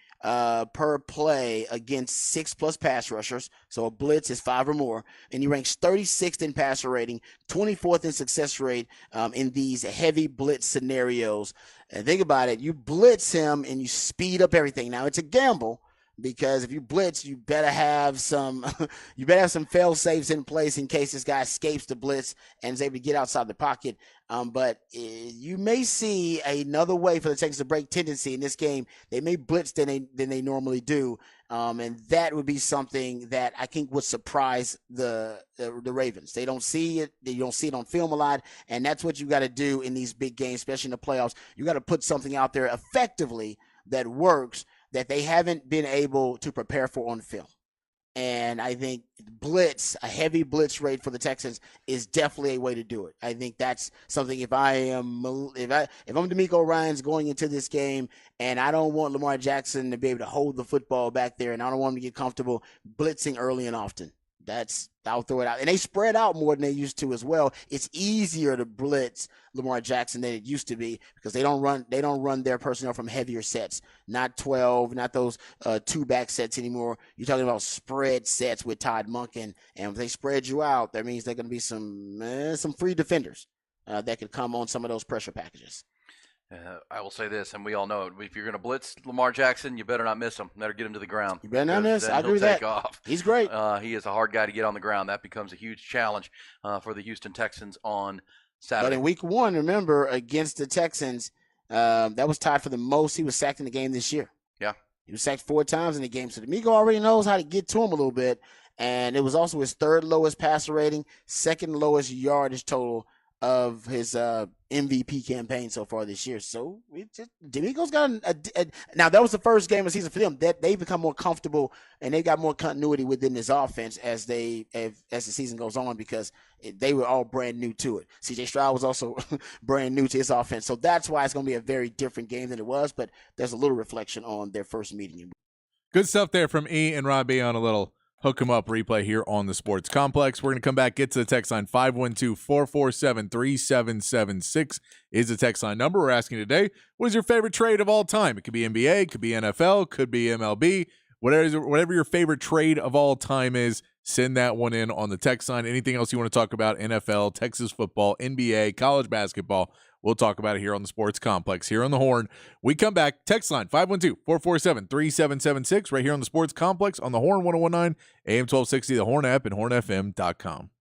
per play against 6+ pass rushers. So a blitz is 5 or more. And he ranks 36th in passer rating, 24th in success rate in these heavy blitz scenarios. And think about it. You blitz him and you speed up everything. Now, it's a gamble. Because if you blitz, you better have some fail safes in place in case this guy escapes the blitz and is able to get outside the pocket. But you may see another way for the Texans to break tendency in this game. They may blitz than they normally do, and that would be something that I think would surprise the Ravens. They don't see it. You don't see it on film a lot, and that's what you got to do in these big games, especially in the playoffs. You got to put something out there effectively that works, that they haven't been able to prepare for on film. And I think a heavy blitz rate for the Texans is definitely a way to do it. I think that's something if I'm D'Amico Ryans going into this game and I don't want Lamar Jackson to be able to hold the football back there and I don't want him to get comfortable blitzing early and often. I'll throw it out. And they spread out more than they used to as well. It's easier to blitz Lamar Jackson than it used to be because they don't run their personnel from heavier sets. Not 12, not those 2-back sets anymore. You're talking about spread sets with Todd Monken. And if they spread you out, that means there are going to be some free defenders that could come on some of those pressure packages. I will say this, and we all know it. If you're going to blitz Lamar Jackson, you better not miss him. Better get him to the ground. You better not miss. I agree with take that. Off. He's great. He is a hard guy to get on the ground. That becomes a huge challenge for the Houston Texans on Saturday. But in week 1, remember, against the Texans, that was tied for the most he was sacked in the game this year. Yeah. He was sacked 4 times in the game. So D'Amico already knows how to get to him a little bit. And it was also his 3rd lowest passer rating, 2nd lowest yardage total of his MVP campaign so far this year. So D'Amico's got now that was the first game of the season for them. That they become more comfortable and they got more continuity within this offense as the season goes on because they were all brand new to it. CJ Stroud was also brand new to his offense. So that's why it's going to be a very different game than it was, but there's a little reflection on their first meeting. Good stuff there from E and Robbie on a little hook 'em up replay here on the Sports Complex. We're going to come back, get to the text line. 512-447-3776 is the text line number. We're asking today, what is your favorite trade of all time? It could be NBA, it could be NFL, could be MLB. Whatever your favorite trade of all time is, send that one in on the text line. Anything else you want to talk about, NFL, Texas football, NBA, college basketball, we'll talk about it here on the Sports Complex, here on the Horn. We come back, text line 512-447-3776, right here on the Sports Complex on the Horn 1019, AM 1260, the Horn app, and hornfm.com.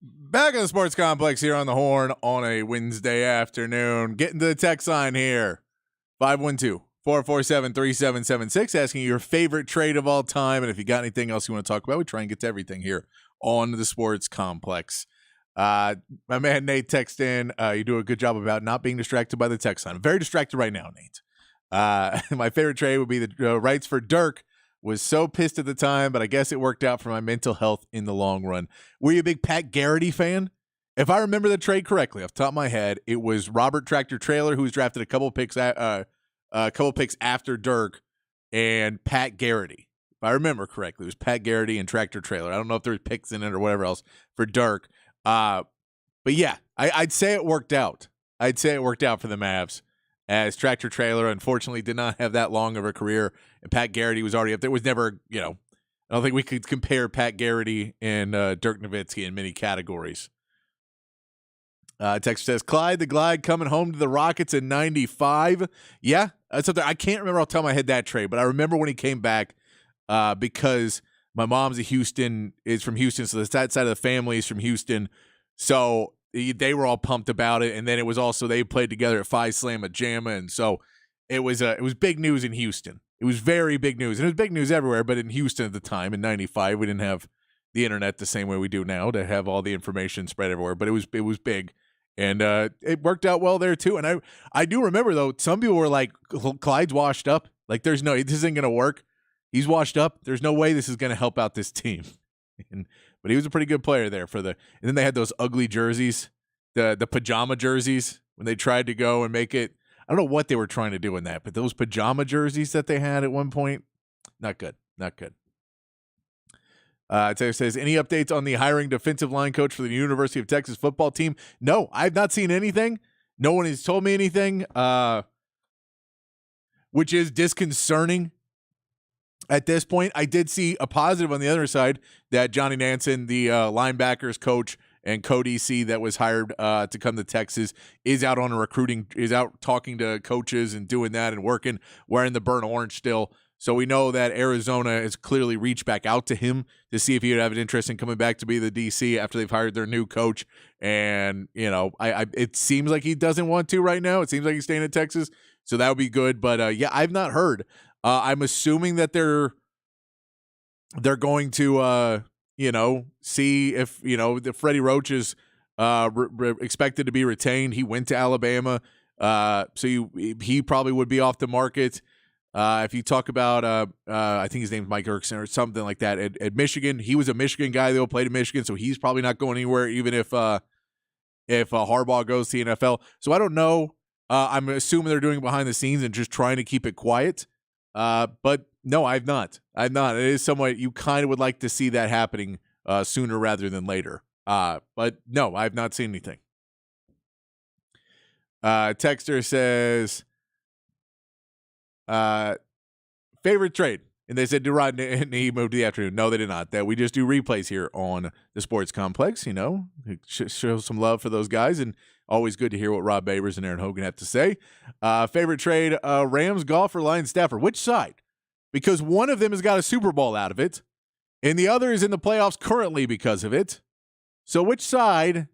Back in the Sports Complex here on the Horn on a Wednesday afternoon. Getting to the text line here. 512-447-3776. Asking your favorite trade of all time. And if you got anything else you want to talk about, we try and get to everything here on the Sports Complex. My man Nate texted in. You do a good job about not being distracted by the text line. I'm very distracted right now, Nate. My favorite trade would be the rights for Dirk. Was so pissed at the time, but I guess it worked out for my mental health in the long run. Were you a big Pat Garrity fan? If I remember the trade correctly, off the top of my head, it was Robert Tractor Trailer, who was drafted a couple picks after Dirk, and Pat Garrity. If I remember correctly, it was Pat Garrity and Tractor Trailer. I don't know if there was picks in it or whatever else for Dirk. But yeah, I'd say it worked out. I'd say it worked out for the Mavs, as Tractor Trailer unfortunately did not have that long of a career, and Pat Garrity was already up there. It was never, I don't think we could compare Pat Garrity and Dirk Nowitzki in many categories. Text says, Clyde the Glide coming home to the Rockets in 95. Yeah, that's something. I can't remember off the top of my head that trade, but I remember when he came back because my mom's is from Houston, so that side of the family is from Houston. So they were all pumped about it, and then it was also they played together at Phi Slamma Jamma, and so it was big news in Houston. It was very big news, and it was big news everywhere, but in Houston at the time, in 95, we didn't have the internet the same way we do now to have all the information spread everywhere, but it was big, and it worked out well there too. And I do remember, though, some people were like, Clyde's washed up. Like, this isn't going to work. He's washed up. There's no way this is going to help out this team. But he was a pretty good player there and then they had those ugly jerseys, the pajama jerseys, when they tried to go and make it. I don't know what they were trying to do in that, but those pajama jerseys that they had at one point, not good. Taylor says, any updates on the hiring defensive line coach for the University of Texas football team? No, I've not seen anything. No one has told me anything, which is disconcerting. At this point, I did see a positive on the other side that Johnny Nansen, the linebackers coach and co-DC that was hired to come to Texas, is out talking to coaches and doing that and working, wearing the burnt orange still. So we know that Arizona has clearly reached back out to him to see if he would have an interest in coming back to be the DC after they've hired their new coach. And, it seems like he doesn't want to right now. It seems like he's staying in Texas. So that would be good. But, yeah, I've not heard. I'm assuming that they're going to, see if, the Freddie Roach is expected to be retained. He went to Alabama, so he probably would be off the market. If you talk about, I think his name's Mike Erickson or something like that at Michigan, he was a Michigan guy that played in Michigan, so he's probably not going anywhere, even if Harbaugh goes to the NFL. So I don't know. I'm assuming they're doing it behind the scenes and just trying to keep it quiet. But no, I've not. It is somewhat, you kind of would like to see that happening sooner rather than later. But no, I've not seen anything. Texter says, favorite trade. And they said, do Rod and he moved to the afternoon. No, they did not. That we just do replays here on the Sports Complex, show some love for those guys. And always good to hear what Rob Babers and Aaron Hogan have to say. Favorite trade, Rams, Goff, or Lions, Stafford. Which side? Because one of them has got a Super Bowl out of it, and the other is in the playoffs currently because of it. So which side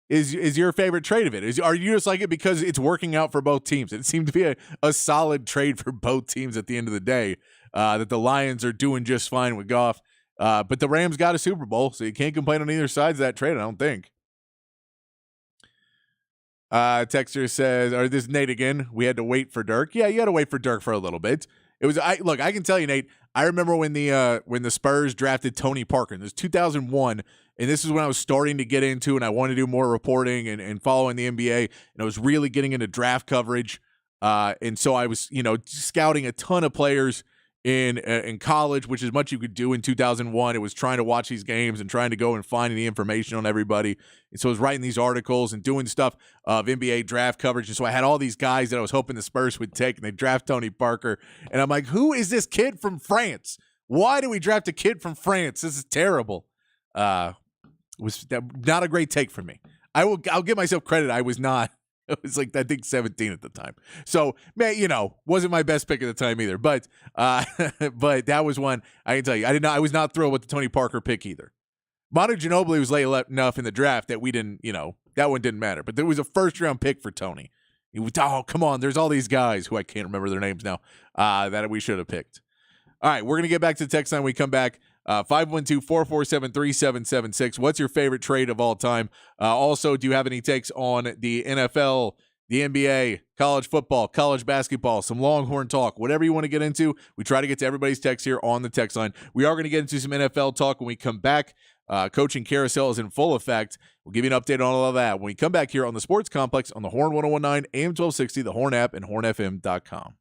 is your favorite trade of it? Are you just like it because it's working out for both teams? It seemed to be a solid trade for both teams at the end of the day, that the Lions are doing just fine with Goff. But the Rams got a Super Bowl, so you can't complain on either side of that trade, I don't think. Texter says, this is Nate again. We had to wait for Dirk. Yeah, you had to wait for Dirk for a little bit. Look, I can tell you, Nate, I remember when the Spurs drafted Tony Parker. This was 2001, and this is when I was starting to get into, and I wanted to do more reporting and following the NBA, and I was really getting into draft coverage. And so I was, scouting a ton of players in college, which is much you could do in 2001. It was trying to watch these games and trying to go and finding the information on everybody. And so I was writing these articles and doing stuff of NBA draft coverage. And so I had all these guys that I was hoping the Spurs would take, and they draft Tony Parker. And I'm like, who is this kid from France? Why do we draft a kid from France? This is terrible. Was not a great take for me. I'll give myself credit. I was not. I was like, I think 17 at the time. So, man, wasn't my best pick at the time either. But but that was one I can tell you. I was not thrilled with the Tony Parker pick either. Manu Ginobili was late enough in the draft that we didn't, that one didn't matter. But there was a first-round pick for Tony. Oh, come on. There's all these guys who I can't remember their names now that we should have picked. All right, we're going to get back to the text line when we come back. 512-447-3776. What's your favorite trade of all time? Also, do you have any takes on the NFL, the NBA, college football, college basketball, some Longhorn talk, whatever you want to get into? We try to get to everybody's text here on the text line. We are going to get into some NFL talk when we come back. Coaching carousel is in full effect. We'll give you an update on all of that when we come back here on the Sports Complex on the Horn 1019, AM 1260, the Horn app, and hornfm.com.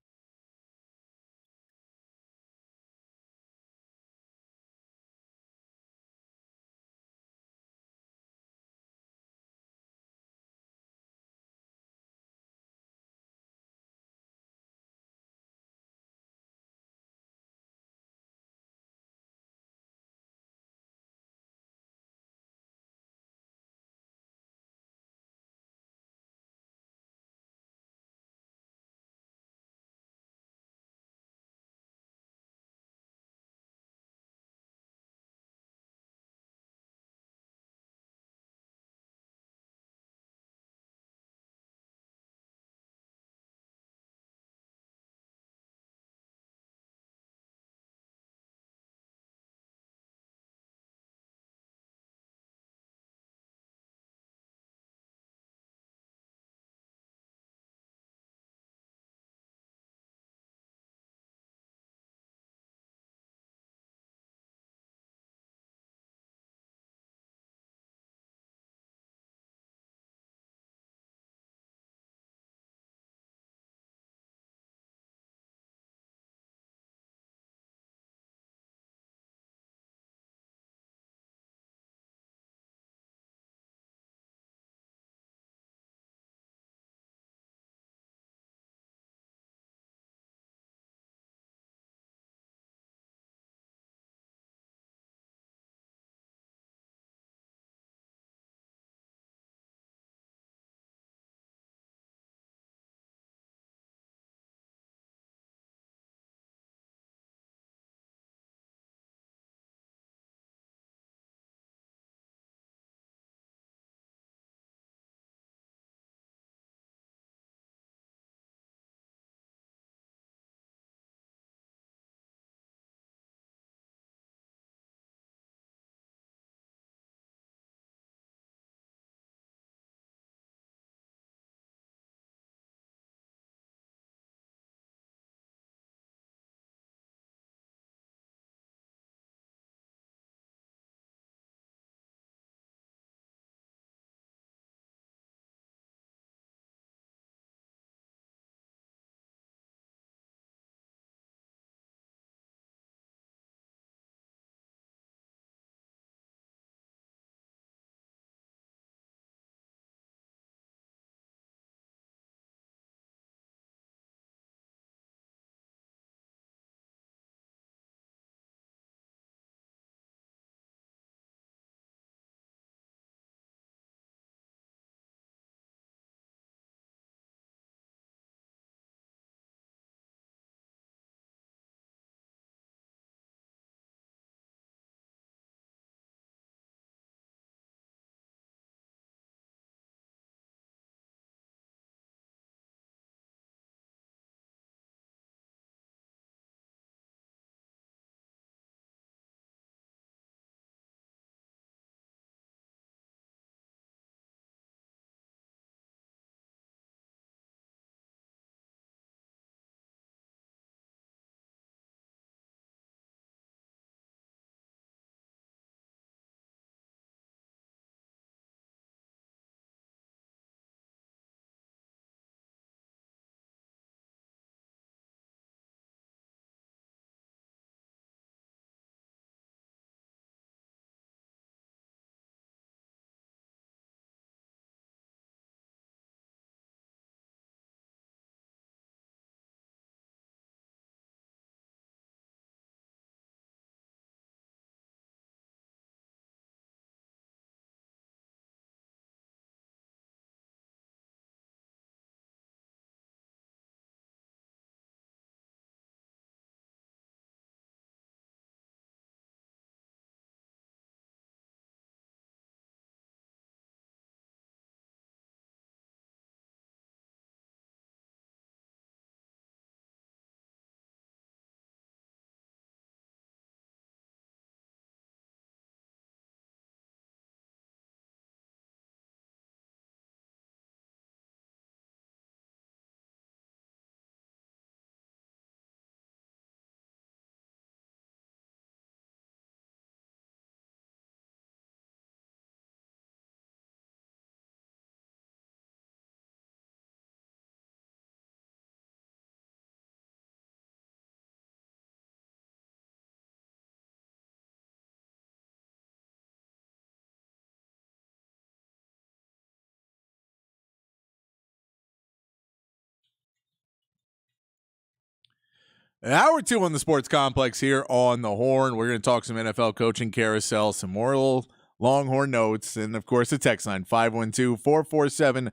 Hour 2 on the Sports Complex here on the Horn. We're going to talk some NFL coaching carousel, some more little Longhorn notes, and of course the text line 512-447-3776.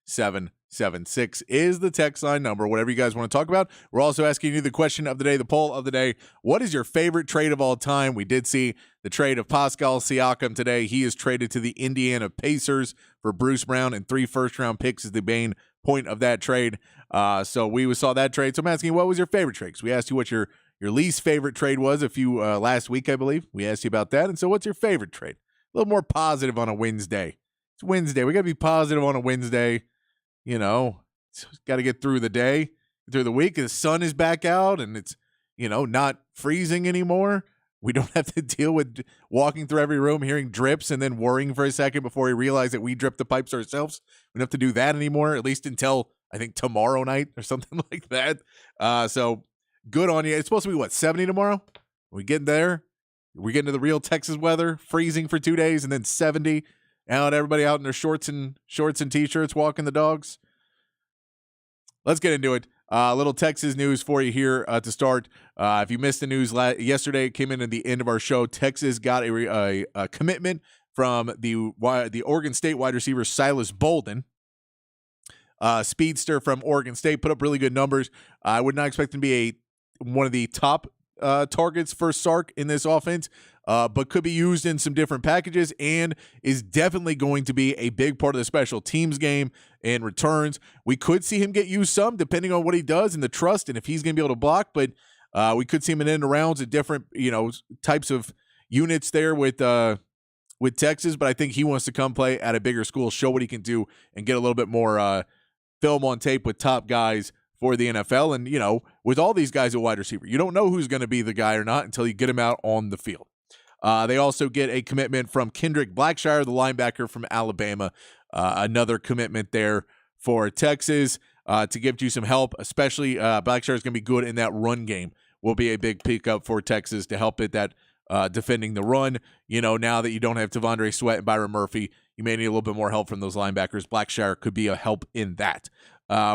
512-447-3776 is the text line number. Whatever you guys want to talk about. We're also asking you the question of the day, the poll of the day. What is your favorite trade of all time? We did see the trade of Pascal Siakam today. He is traded to the Indiana Pacers for Bruce Brown and 3 first-round picks is the main point of that trade. So we saw that trade. So I'm asking, what was your favorite trade? So we asked you what your least favorite trade was last week, I believe. We asked you about that. And so what's your favorite trade? A little more positive on a Wednesday. It's Wednesday. We got to be positive on a Wednesday. You know, got to get through the day, through the week. The sun is back out and it's, not freezing anymore. We don't have to deal with walking through every room, hearing drips, and then worrying for a second before we realize that we drip the pipes ourselves. We don't have to do that anymore, at least until, I think, tomorrow night or something like that. So good on you. It's supposed to be, 70 tomorrow? We get there. We get into the real Texas weather, freezing for 2 days, and then 70. Everybody out in their shorts and T-shirts walking the dogs. Let's get into it. A little Texas news for you here to start. If you missed the news yesterday, it came in at the end of our show. Texas got a commitment from the Oregon State wide receiver Silas Bolden. Speedster from Oregon State, put up really good numbers. I would not expect him to be one of the top targets for Sark in this offense, but could be used in some different packages and is definitely going to be a big part of the special teams game and returns. We could see him get used some depending on what he does and the trust and if he's going to be able to block, but we could see him in end rounds at different, types of units there with Texas, but I think he wants to come play at a bigger school, show what he can do, and get a little bit more film on tape with top guys for the NFL. And, with all these guys at wide receiver, you don't know who's going to be the guy or not until you get him out on the field. They also get a commitment from Kendrick Blackshire, the linebacker from Alabama. Another commitment there for Texas to give you some help, especially Blackshire is going to be good in that run game. Will be a big pickup for Texas to help it that defending the run. Now that you don't have Devondre Sweat and Byron Murphy, you may need a little bit more help from those linebackers. Blackshire could be a help in that.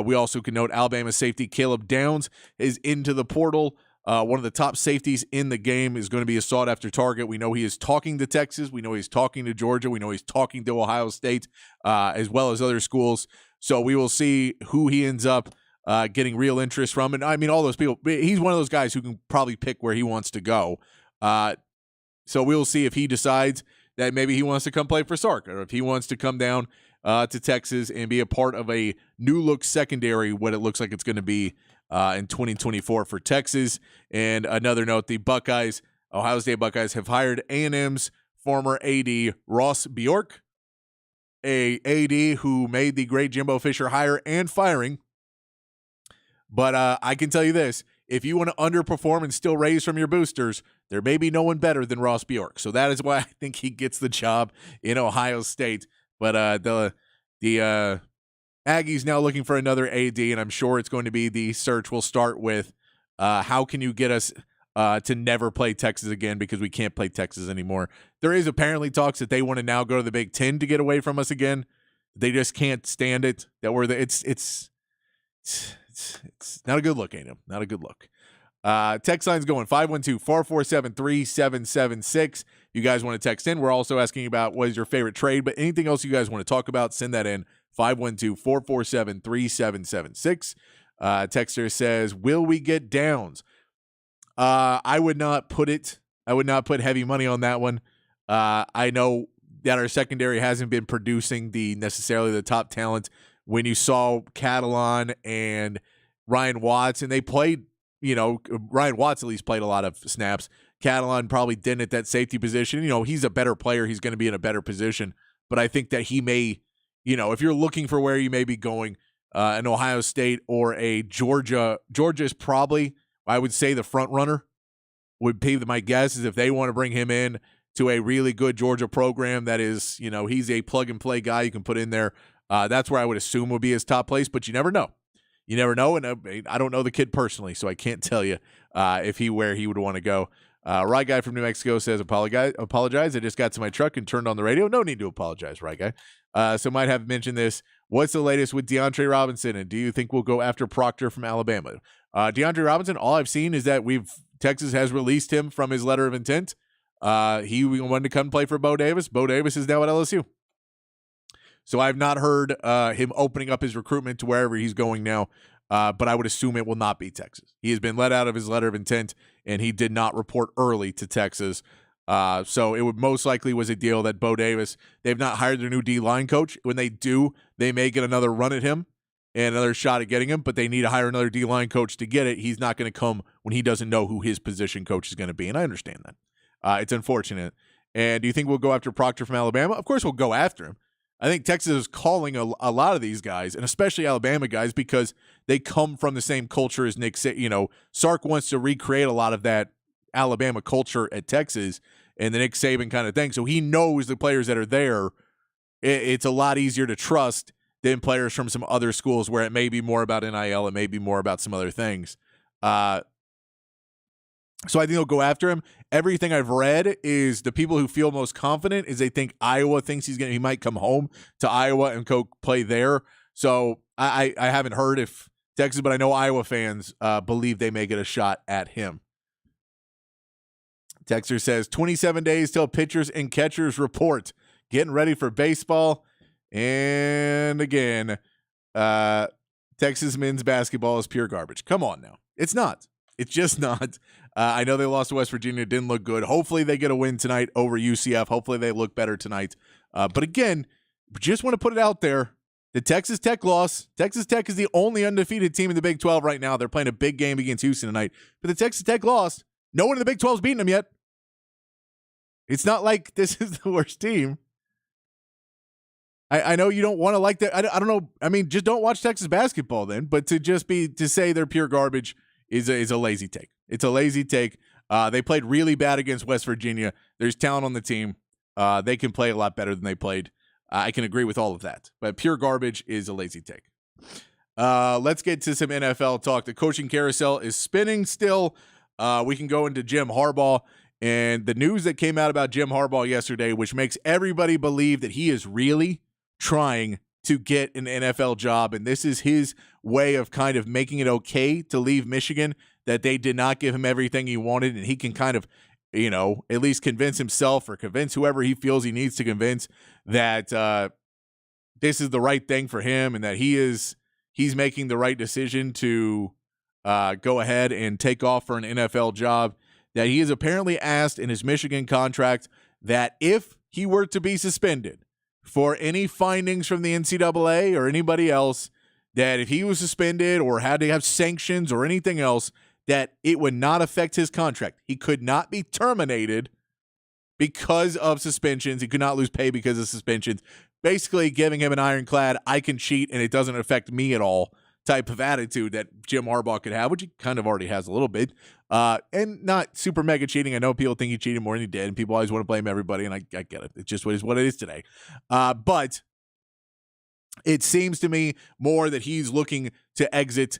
We also can note Alabama safety Caleb Downs is into the portal. One of the top safeties in the game is going to be a sought-after target. We know he is talking to Texas. We know he's talking to Georgia. We know he's talking to Ohio State, as well as other schools. So we will see who he ends up getting real interest from. And, I mean, all those people, he's one of those guys who can probably pick where he wants to go. So we'll see if he decides that maybe he wants to come play for Sark or if he wants to come down to Texas and be a part of a new-look secondary, what it looks like it's going to be in 2024 for Texas. And another note, the Buckeyes, Ohio State Buckeyes, have hired A&M's former AD, Ross Bjork, a AD who made the great Jimbo Fisher hire and firing. But I can tell you this, if you want to underperform and still raise from your boosters, there may be no one better than Ross Bjork. So that is why I think he gets the job in Ohio State. But the Aggies now looking for another AD, and I'm sure it's going to be the search will start with how can you get us to never play Texas again because we can't play Texas anymore. There is apparently talks that they want to now go to the Big Ten to get away from us again. They just can't stand it. That we're it's not a good look, Adam. Not a good look. Text line's going 512-447-3776. You guys want to text in. We're also asking about what is your favorite trade, but anything else you guys want to talk about, send that in 512-447-3776. Texter says, will we get Downs? I would not put heavy money on that one. I know that our secondary hasn't been producing necessarily the top talent. When you saw Catalan and Ryan Watts, and they played, Ryan Watts at least played a lot of snaps. Catalan probably didn't at that safety position. He's a better player. He's going to be in a better position. But I think that he may, if you're looking for where you may be going, an Ohio State or a Georgia is probably, I would say, the front runner would be my guess is if they want to bring him in to a really good Georgia program that is, he's a plug-and-play guy you can put in there. That's where I would assume would be his top place, but you never know. You never know, and I don't know the kid personally, so I can't tell you where he would want to go. Right Guy from New Mexico says, apologize. I just got to my truck and turned on the radio. No need to apologize, Right Guy. So might have mentioned this. What's the latest with DeAndre Robinson, and do you think we'll go after Proctor from Alabama? DeAndre Robinson, all I've seen is that Texas has released him from his letter of intent. He wanted to come play for Bo Davis. Bo Davis is now at LSU. So I've not heard him opening up his recruitment to wherever he's going now, but I would assume it will not be Texas. He has been let out of his letter of intent, and he did not report early to Texas. So it would most likely was a deal that Bo Davis, they've not hired their new D-line coach. When they do, they may get another run at him and another shot at getting him, but they need to hire another D-line coach to get it. He's not going to come when he doesn't know who his position coach is going to be, and I understand that. It's unfortunate. And do you think we'll go after Proctor from Alabama? Of course we'll go after him. I think Texas is calling a lot of these guys, and especially Alabama guys, because they come from the same culture as Nick said. Sark wants to recreate a lot of that Alabama culture at Texas and the Nick Saban kind of thing. So he knows the players that are there. It's a lot easier to trust than players from some other schools where it may be more about NIL, it may be more about some other things. So I think they'll go after him. Everything I've read is the people who feel most confident is they think Iowa thinks he might come home to Iowa and go play there. So I haven't heard if Texas, but I know Iowa fans believe they may get a shot at him. Texter says 27 days till pitchers and catchers report. Getting ready for baseball. And again, Texas men's basketball is pure garbage. Come on now. It's not. It's just not. I know they lost to West Virginia. It didn't look good. Hopefully they get a win tonight over UCF. Hopefully they look better tonight. But again, just want to put it out there. The Texas Tech loss. Texas Tech is the only undefeated team in the Big 12 right now. They're playing a big game against Houston tonight. But the Texas Tech lost. No one in the Big 12's beaten them yet. It's not like this is the worst team. I know you don't want to like that. I don't know. I mean, just don't watch Texas basketball then. But to say they're pure garbage is a lazy take. It's a lazy take. They played really bad against West Virginia. There's talent on the team. They can play a lot better than they played. I can agree with all of that. But pure garbage is a lazy take. Let's get to some NFL talk. The coaching carousel is spinning still. We can go into Jim Harbaugh. And the news that came out about Jim Harbaugh yesterday, which makes everybody believe that he is really trying to get an NFL job. And this is his way of kind of making it okay to leave Michigan, that they did not give him everything he wanted. And he can kind of, at least convince himself or convince whoever he feels he needs to convince that this is the right thing for him and that he's making the right decision to go ahead and take off for an NFL job. That he is apparently asked in his Michigan contract that if he were to be suspended for any findings from the NCAA or anybody else, that if he was suspended or had to have sanctions or anything else, that it would not affect his contract. He could not be terminated because of suspensions. He could not lose pay because of suspensions. Basically giving him an ironclad, I can cheat and it doesn't affect me at all type of attitude that Jim Harbaugh could have, which he kind of already has a little bit. And not super mega cheating. I know people think he cheated more than he did, and people always want to blame everybody, and I get it. It's just what it is today. But it seems to me more that he's looking to exit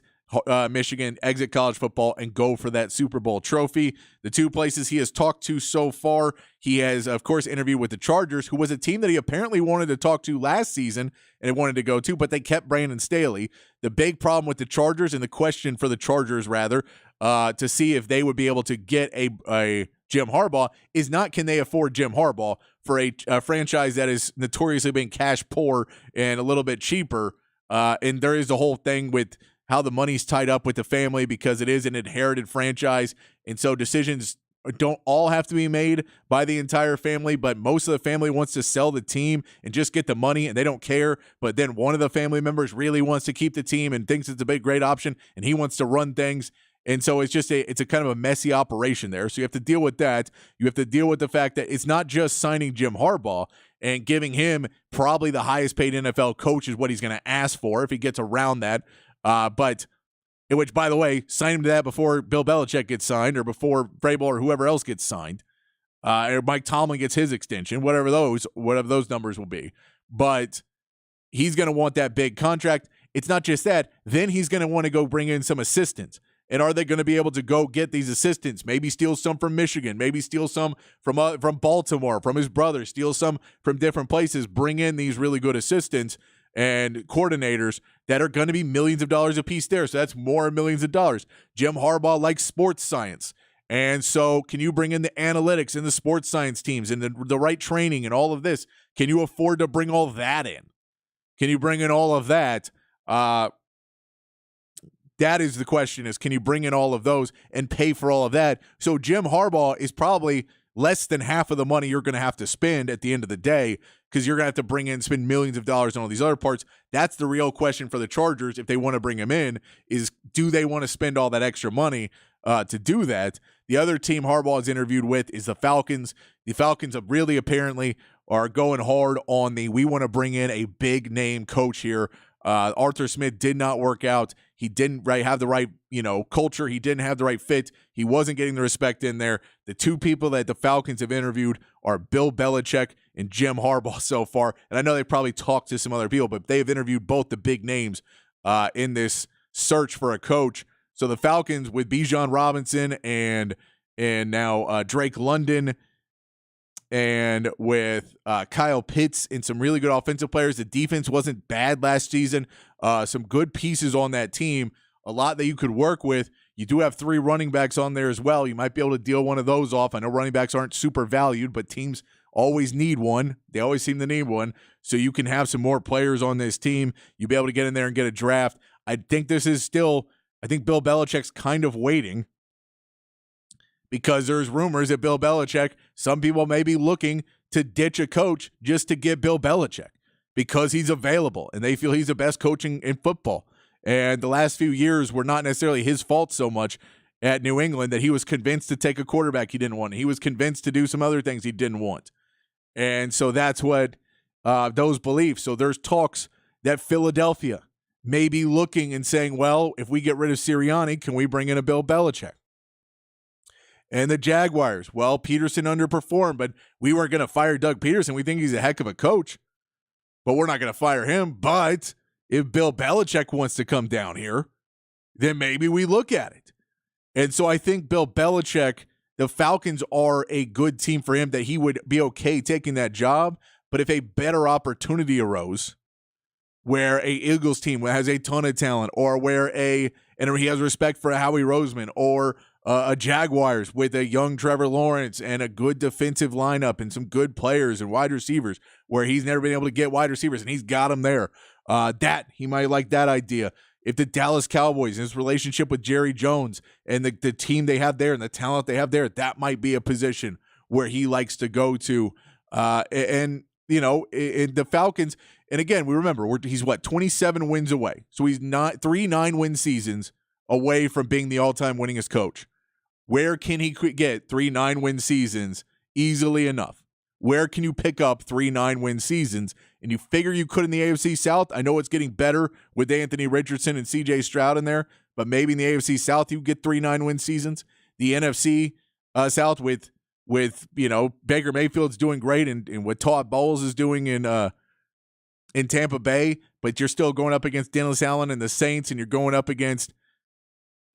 Michigan, exit college football, and go for that Super Bowl trophy. The two places he has talked to so far, he has, of course, interviewed with the Chargers, who was a team that he apparently wanted to talk to last season and wanted to go to, but they kept Brandon Staley. The big problem with the Chargers, and the question for the Chargers, rather, to see if they would be able to get a Jim Harbaugh, is not can they afford Jim Harbaugh for a franchise that is notoriously being cash poor and a little bit cheaper. And there is the whole thing with how the money's tied up with the family because it is an inherited franchise. And so decisions don't all have to be made by the entire family, but most of the family wants to sell the team and just get the money and they don't care. But then one of the family members really wants to keep the team and thinks it's a big, great option and he wants to run things. And so it's just it's a kind of a messy operation there. So you have to deal with that. You have to deal with the fact that it's not just signing Jim Harbaugh and giving him probably the highest paid NFL coach is what he's going to ask for if he gets around that. But which, by the way, sign him to that before Bill Belichick gets signed or before Vrabel or whoever else gets signed, or Mike Tomlin gets his extension, whatever those numbers will be. But he's going to want that big contract. It's not just that. Then he's going to want to go bring in some assistants. And are they going to be able to go get these assistants? Maybe steal some from Michigan, maybe steal some from Baltimore, from his brother, steal some from different places, bring in these really good assistants and coordinators that are going to be millions of dollars a piece there. So that's more millions of dollars. Jim Harbaugh likes sports science. And so can you bring in the analytics and the sports science teams and the right training and all of this? Can you afford to bring all that in? Can you bring in all of that? That is the question, is can you bring in all of those and pay for all of that? So Jim Harbaugh is probably less than half of the money you're going to have to spend at the end of the day, because you're going to have to bring in, spend millions of dollars on all these other parts. That's the real question for the Chargers if they want to bring him in, is do they want to spend all that extra money to do that? The other team Harbaugh is interviewed with is the Falcons. The Falcons have really apparently are going hard on we want to bring in a big name coach here. Arthur Smith did not work out. He didn't have the right, culture. He didn't have the right fit. He wasn't getting the respect in there. The two people that the Falcons have interviewed are Bill Belichick and Jim Harbaugh so far. And I know they probably talked to some other people, but they've interviewed both the big names in this search for a coach. So the Falcons with Bijan Robinson and now Drake London, and with Kyle Pitts and some really good offensive players. The defense wasn't bad last season. Some good pieces on that team, a lot that you could work with. You do have 3 running backs on there as well. You might be able to deal one of those off. I know running backs aren't super valued, but teams always need one. They always seem to need one. So you can have some more players on this team. You'll be able to get in there and get a draft. I think Bill Belichick's kind of waiting, because there's rumors that Bill Belichick, some people may be looking to ditch a coach just to get Bill Belichick because he's available and they feel he's the best coaching in football. And the last few years were not necessarily his fault so much at New England, that he was convinced to take a quarterback he didn't want. He was convinced to do some other things he didn't want. And so that's what those beliefs. So there's talks that Philadelphia may be looking and saying, well, if we get rid of Sirianni, can we bring in a Bill Belichick? And the Jaguars, well, Peterson underperformed, but we weren't going to fire Doug Peterson. We think he's a heck of a coach, but we're not going to fire him. But if Bill Belichick wants to come down here, then maybe we look at it. And so I think Bill Belichick, the Falcons are a good team for him, that he would be okay taking that job. But if a better opportunity arose where a Eagles team has a ton of talent, or where and he has respect for Howie Roseman, or a Jaguars with a young Trevor Lawrence and a good defensive lineup and some good players and wide receivers, where he's never been able to get wide receivers and he's got them there, that he might like that idea. If the Dallas Cowboys and his relationship with Jerry Jones and the team they have there and the talent they have there, that might be a position where he likes to go to. In the Falcons, and again, we remember he's 27 wins away. So he's not 3 9-win seasons away from being the all-time winningest coach. Where can he get 3 9-win seasons easily enough? Where can you pick up 3 9-win seasons? And you figure you could in the AFC South. I know it's getting better with Anthony Richardson and C.J. Stroud in there, but maybe in the AFC South you get 3 9-win seasons. The NFC South with Baker Mayfield's doing great, and what Todd Bowles is doing in Tampa Bay, but you're still going up against Dennis Allen and the Saints, and you're going up against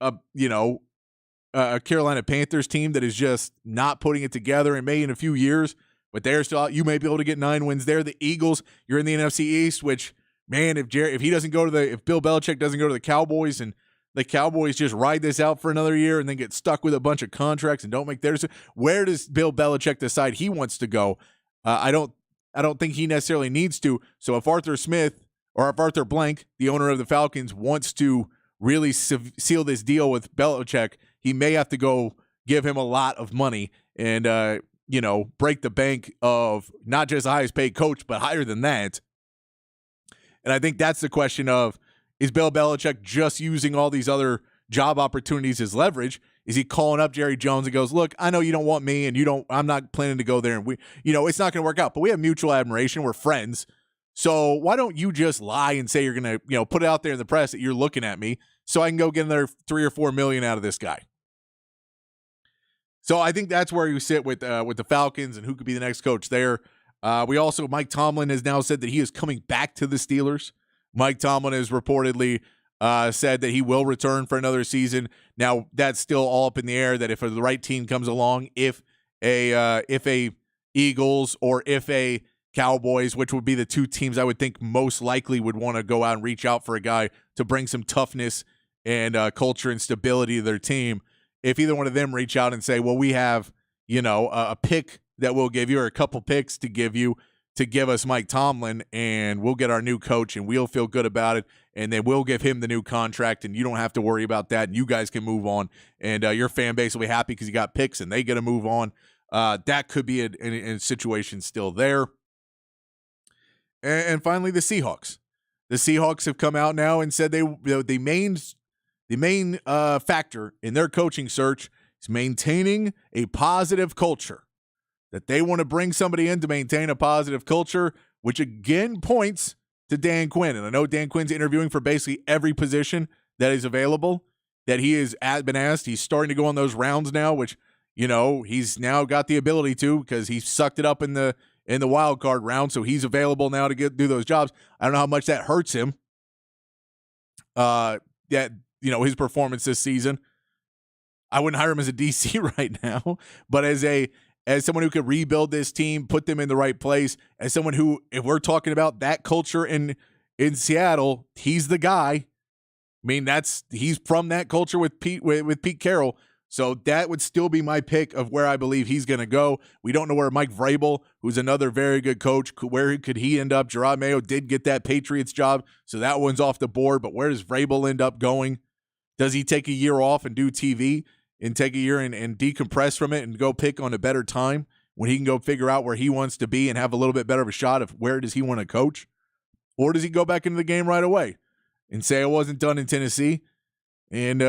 a Carolina Panthers team that is just not putting it together, and may in a few years, but they're still out. You may be able to get 9 wins there. The Eagles, you're in the NFC East, which, man, if Bill Belichick doesn't go to the Cowboys and the Cowboys just ride this out for another year and then get stuck with a bunch of contracts and don't make theirs, where does Bill Belichick decide he wants to go? I don't think he necessarily needs to. So if Arthur Blank, the owner of the Falcons, wants to really seal this deal with Belichick, he may have to go give him a lot of money and, break the bank of not just the highest paid coach, but higher than that. And I think that's the question of, is Bill Belichick just using all these other job opportunities as leverage? Is he calling up Jerry Jones and goes, look, I know you don't want me and I'm not planning to go there, and it's not going to work out, but we have mutual admiration. We're friends. So why don't you just lie and say you're going to, put it out there in the press that you're looking at me so I can go get another $3 or $4 million out of this guy? So I think that's where you sit with the Falcons and who could be the next coach there. Mike Tomlin has now said that he is coming back to the Steelers. Mike Tomlin is reportedly said that he will return for another season. Now that's still all up in the air. That if the right team comes along, if a Eagles or if a Cowboys, which would be the two teams I would think most likely would want to go out and reach out for a guy to bring some toughness and culture and stability to their team. If either one of them reach out and say, well, we have, a pick that we'll give you or a couple picks to give you to give us Mike Tomlin, and we'll get our new coach and we'll feel good about it, and then we'll give him the new contract, and you don't have to worry about that, and you guys can move on, and your fan base will be happy because you got picks and they get to move on. That could be a situation still there. And finally, the Seahawks. The Seahawks have come out now and said the main factor in their coaching search is maintaining a positive culture. That they want to bring somebody in to maintain a positive culture, which again points to Dan Quinn. And I know Dan Quinn's interviewing for basically every position that is available that he has been asked. He's starting to go on those rounds now, which, he's now got the ability to because he sucked it up in the wild card round. So he's available now to do those jobs. I don't know how much that hurts him. His performance this season. I wouldn't hire him as a DC right now, but as someone who could rebuild this team, put them in the right place, as someone who, if we're talking about that culture in Seattle, he's the guy. I mean, he's from that culture with Pete Carroll. So that would still be my pick of where I believe he's going to go. We don't know where Mike Vrabel, who's another very good coach, where could he end up? Gerard Mayo did get that Patriots job, so that one's off the board. But where does Vrabel end up going? Does he take a year off and do TV and take a year and decompress from it and go pick on a better time when he can go figure out where he wants to be and have a little bit better of a shot of where does he want to coach? Or does he go back into the game right away and say, I wasn't done in Tennessee? And,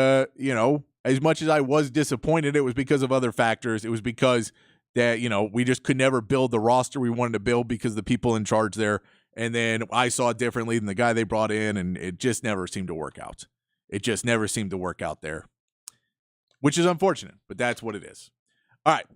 as much as I was disappointed, it was because of other factors. It was because that, we just could never build the roster we wanted to build because the people in charge there. And then I saw it differently than the guy they brought in, and it just never seemed to work out. It just never seemed to work out there, which is unfortunate, but that's what it is. All right,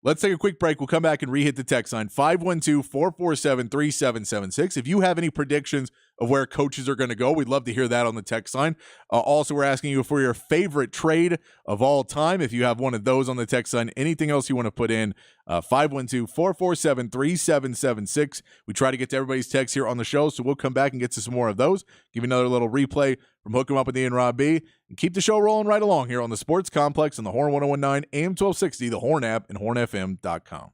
let's take a quick break. We'll come back and re-hit the text line, 512-447-3776. If you have any predictions of where coaches are going to go, we'd love to hear that on the text line. Also, we're asking you for your favorite trade of all time. If you have one of those on the text line, anything else you want to put in, 512-447-3776. We try to get to everybody's text here on the show, so we'll come back and get to some more of those. Give you another little replay from Hook 'em Up with Ian Rob B. And keep the show rolling right along here on the Sports Complex on the Horn 1019, AM 1260, the Horn app, and hornfm.com.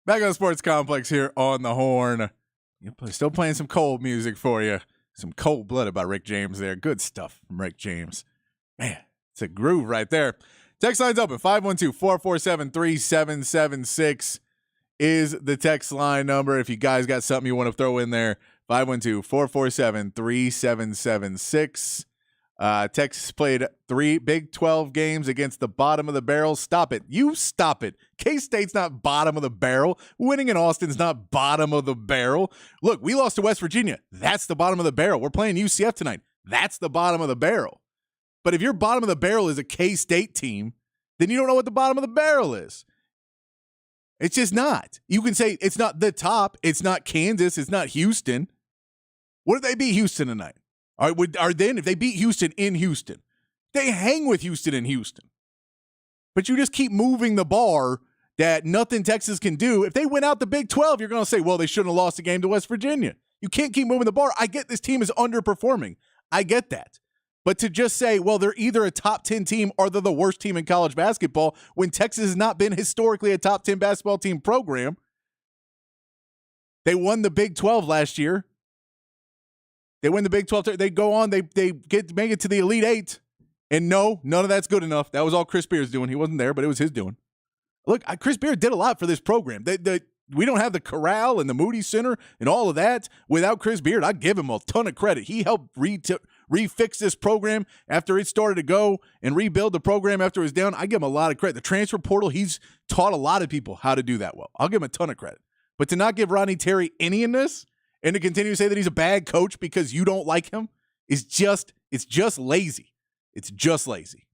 Back on the Sports Complex here on the Horn. Still playing some cold music for you. Some Cold Blooded by Rick James there. Good stuff from Rick James. Man, it's a groove right there. Text line's open. 512-447-3776 is the text line number. If you guys got something you want to throw in there, 512-447-3776. Texas played 3 Big 12 games against the bottom of the barrel. Stop it. You stop it. K-State's not bottom of the barrel. Winning in Austin's not bottom of the barrel. Look, we lost to West Virginia. That's the bottom of the barrel. We're playing UCF tonight. That's the bottom of the barrel. But if your bottom of the barrel is a K-State team, then you don't know what the bottom of the barrel is. It's just not. You can say it's not the top. It's not Kansas. It's not Houston. What did they beat Houston tonight? Then if they beat Houston in Houston, they hang with Houston in Houston. But you just keep moving the bar that nothing Texas can do. If they win out the Big 12, you're going to say, well, they shouldn't have lost the game to West Virginia. You can't keep moving the bar. I get this team is underperforming. I get that. But to just say, well, they're either a top 10 team or they're the worst team in college basketball when Texas has not been historically a top 10 basketball team program. They won the Big 12 last year. They win the Big 12. They go on. They make it to the Elite Eight. And no, none of that's good enough. That was all Chris Beard's doing. He wasn't there, but it was his doing. Look, Chris Beard did a lot for this program. We don't have the Corral and the Moody Center and all of that without Chris Beard. I give him a ton of credit. He helped refix this program after it started to go and rebuild the program after it was down. I give him a lot of credit. The transfer portal, he's taught a lot of people how to do that well. I'll give him a ton of credit. But to not give Rodney Terry any in this, and to continue to say that he's a bad coach because you don't like him it's just lazy. It's just lazy.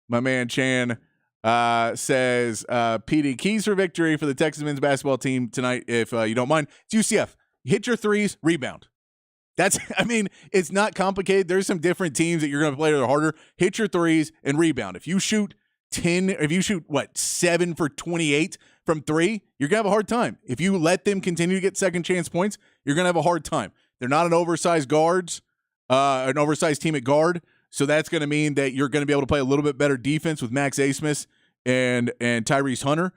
My man Chan says, PD, keys for victory for the Texas men's basketball team tonight, if you don't mind. It's UCF. Hit your threes, rebound. It's not complicated. There's some different teams that you're going to play that are harder. Hit your threes and rebound. If you shoot 7 for 28 from 3, you're going to have a hard time. If you let them continue to get second chance points, you're going to have a hard time. They're not an oversized an oversized team at guard, so that's going to mean that you're going to be able to play a little bit better defense with Max Abmas and Tyrese Hunter.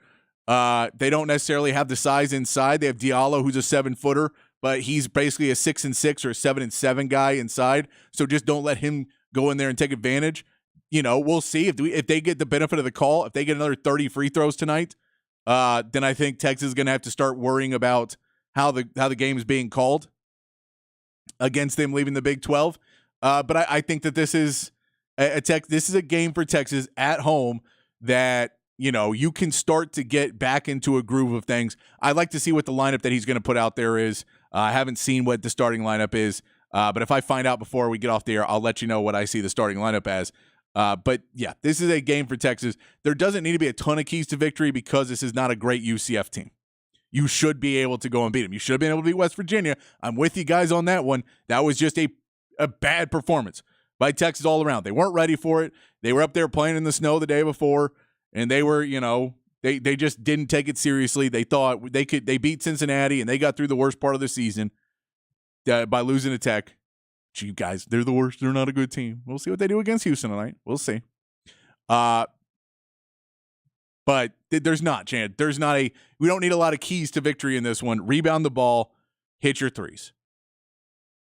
They don't necessarily have the size inside. They have Diallo, who's a 7-footer, but he's basically a 6-6 or a 7-7 guy inside, so just don't let him go in there and take advantage. We'll see if they get the benefit of the call. If they get another 30 free throws tonight, then I think Texas is going to have to start worrying about how the game is being called against them leaving the Big 12. But I think that this is a game for Texas at home that you can start to get back into a groove of things. I'd like to see what the lineup that he's going to put out there is. I haven't seen what the starting lineup is, but if I find out before we get off the air, I'll let you know what I see the starting lineup as. But yeah, this is a game for Texas. There doesn't need to be a ton of keys to victory because this is not a great UCF team. You should be able to go and beat them. You should have been able to beat West Virginia. I'm with you guys on that one. That was just a bad performance by Texas all around. They weren't ready for it. They were up there playing in the snow the day before, and they were, they just didn't take it seriously. They thought they beat Cincinnati, and they got through the worst part of the season by losing to Tech. You guys, they're the worst. They're not a good team. We'll see what they do against Houston tonight. We'll see. But there's not, Chan. We don't need a lot of keys to victory in this one. Rebound the ball, hit your threes.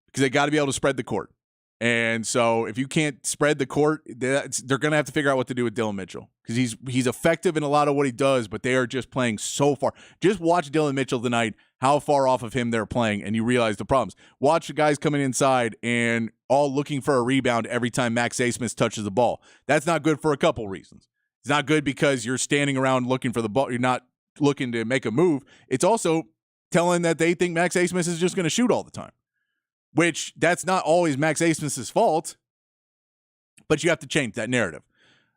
Because they got to be able to spread the court. And so if you can't spread the court, they're going to have to figure out what to do with Dylan Mitchell. Because he's effective in a lot of what he does, but they are just playing so far. Just watch Dylan Mitchell tonight, how far off of him they're playing, and you realize the problems. Watch the guys coming inside and all looking for a rebound every time Max Abmas touches the ball. That's not good for a couple reasons. It's not good because you're standing around looking for the ball. You're not looking to make a move. It's also telling that they think Max Abmas is just going to shoot all the time, which that's not always Max Abmas' fault, but you have to change that narrative.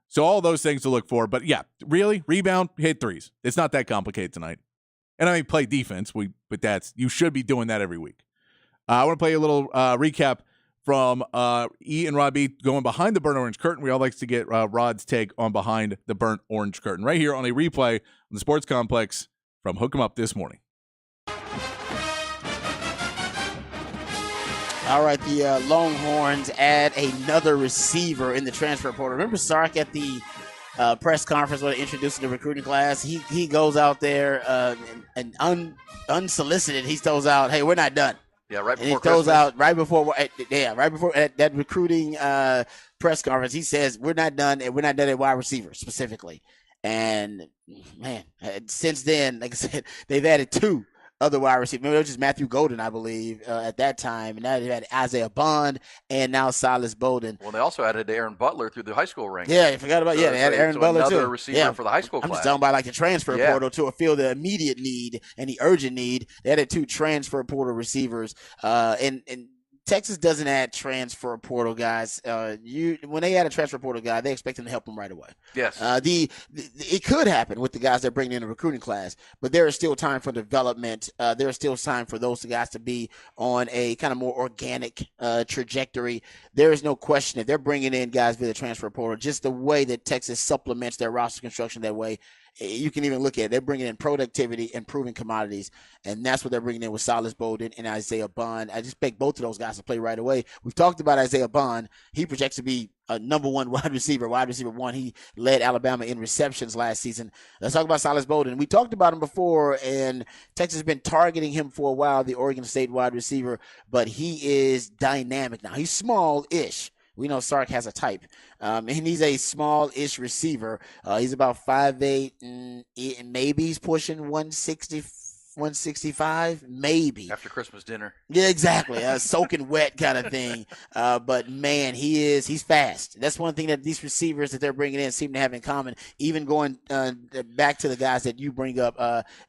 So all those things to look for. But yeah, really, rebound, hit threes. It's not that complicated tonight. And play defense, but you should be doing that every week. I want to play a little recap from E and Rod B going behind the burnt orange curtain. We all like to get Rod's take on behind the burnt orange curtain right here on a replay on the Sports Complex from Hook 'em Up this morning. All right, the Longhorns add another receiver in the transfer portal. Remember Sark at the press conference when introducing the recruiting class. He goes out there and unsolicited. He throws out, "Hey, we're not done." Yeah, right And he before throws Christmas. out right before at that recruiting press conference. He says, "We're not done, and we're not done at wide receiver specifically." And man, since then, like I said, they've added 2 other wide receivers. Maybe it was just Matthew Golden, I believe, at that time. And now they've had Isaiah Bond and now Silas Bowden. Well, they also added Aaron Butler through the high school ranks. Yeah, I forgot about. Yeah, they had Aaron Butler another too. receiver for the high school I'm class. just talking about like the transfer portal to fill the immediate need and the urgent need. They added 2 transfer portal receivers. And Texas doesn't add transfer portal guys. When they add a transfer portal guy, they expect them to help them right away. Yes. It could happen with the guys they're bringing in the recruiting class, but there is still time for development. There is still time for those guys to be on a kind of more organic trajectory. There is no question if they're bringing in guys via the transfer portal, just the way that Texas supplements their roster construction that way. You can even look at it. They're bringing in productivity and proven commodities, and that's what they're bringing in with Silas Bowden and Isaiah Bond. I just expect both of those guys to play right away. We've talked about Isaiah Bond. He projects to be a number 1 wide receiver 1. He led Alabama in receptions last season. Let's talk about Silas Bowden. We talked about him before, and Texas has been targeting him for a while, the Oregon State wide receiver, but he is dynamic now. He's small-ish. We know Sark has a type, and he's a small-ish receiver. He's about 5'8", and maybe he's pushing 160, 165, maybe. After Christmas dinner. Yeah, exactly. Soaking wet kind of thing. But, man, he's fast. That's one thing that these receivers that they're bringing in seem to have in common, even going back to the guys that you bring up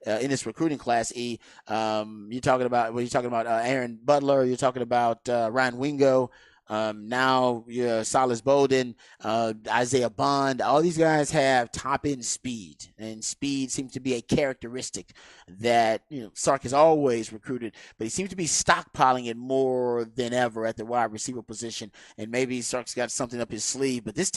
in this recruiting class, E. You're talking about Aaron Butler. You're talking about Ryan Wingo. Now Silas Bowden, Isaiah Bond, all these guys have top end speed, and speed seems to be a characteristic that Sark has always recruited, but he seems to be stockpiling it more than ever at the wide receiver position. And maybe Sark's got something up his sleeve, but this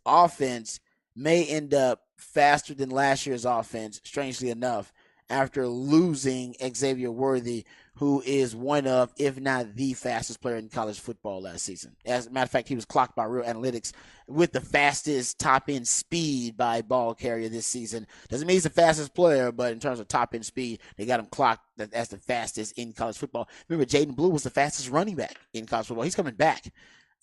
offense may end up faster than last year's offense, strangely enough, after losing Xavier Worthy, who is one of, if not the fastest player in college football last season. As a matter of fact, he was clocked by Real Analytics with the fastest top-end speed by a ball carrier this season. Doesn't mean he's the fastest player, but in terms of top-end speed, they got him clocked as the fastest in college football. Remember, Jaden Blue was the fastest running back in college football. He's coming back.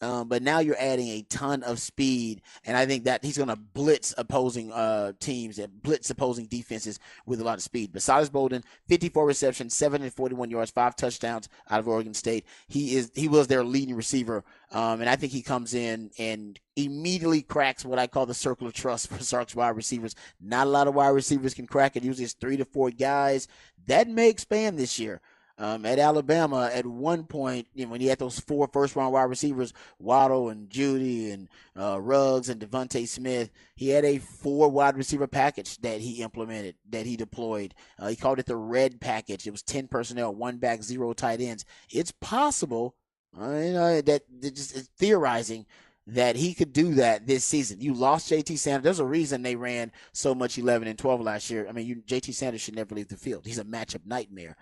But now you're adding a ton of speed, and I think that he's going to blitz opposing teams and blitz opposing defenses with a lot of speed. But Silas Bowden, 54 receptions, 741 yards, 5 touchdowns out of Oregon State. He was their leading receiver, and I think he comes in and immediately cracks what I call the circle of trust for Sark's wide receivers. Not a lot of wide receivers can crack it. Usually it's 3 to 4 guys. That may expand this year. At Alabama, at one point, when he had those 4 first-round wide receivers, Waddle and Judy and Ruggs and Devontae Smith, he had a 4 wide receiver package that he implemented, that he deployed. He called it the red package. It was 10 personnel, 1 back, 0 tight ends. It's possible, that just theorizing that he could do that this season. You lost J.T. Sanders. There's a reason they ran so much 11 and 12 last year. I mean, J.T. Sanders should never leave the field. He's a matchup nightmare.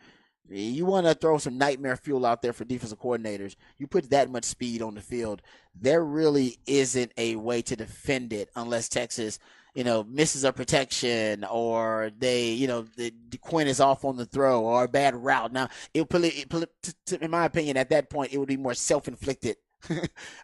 You want to throw some nightmare fuel out there for defensive coordinators. You put that much speed on the field. There really isn't a way to defend it unless Texas, misses a protection, or they, the Quinn is off on the throw, or a bad route. Now, in my opinion, at that point, it would be more self-inflicted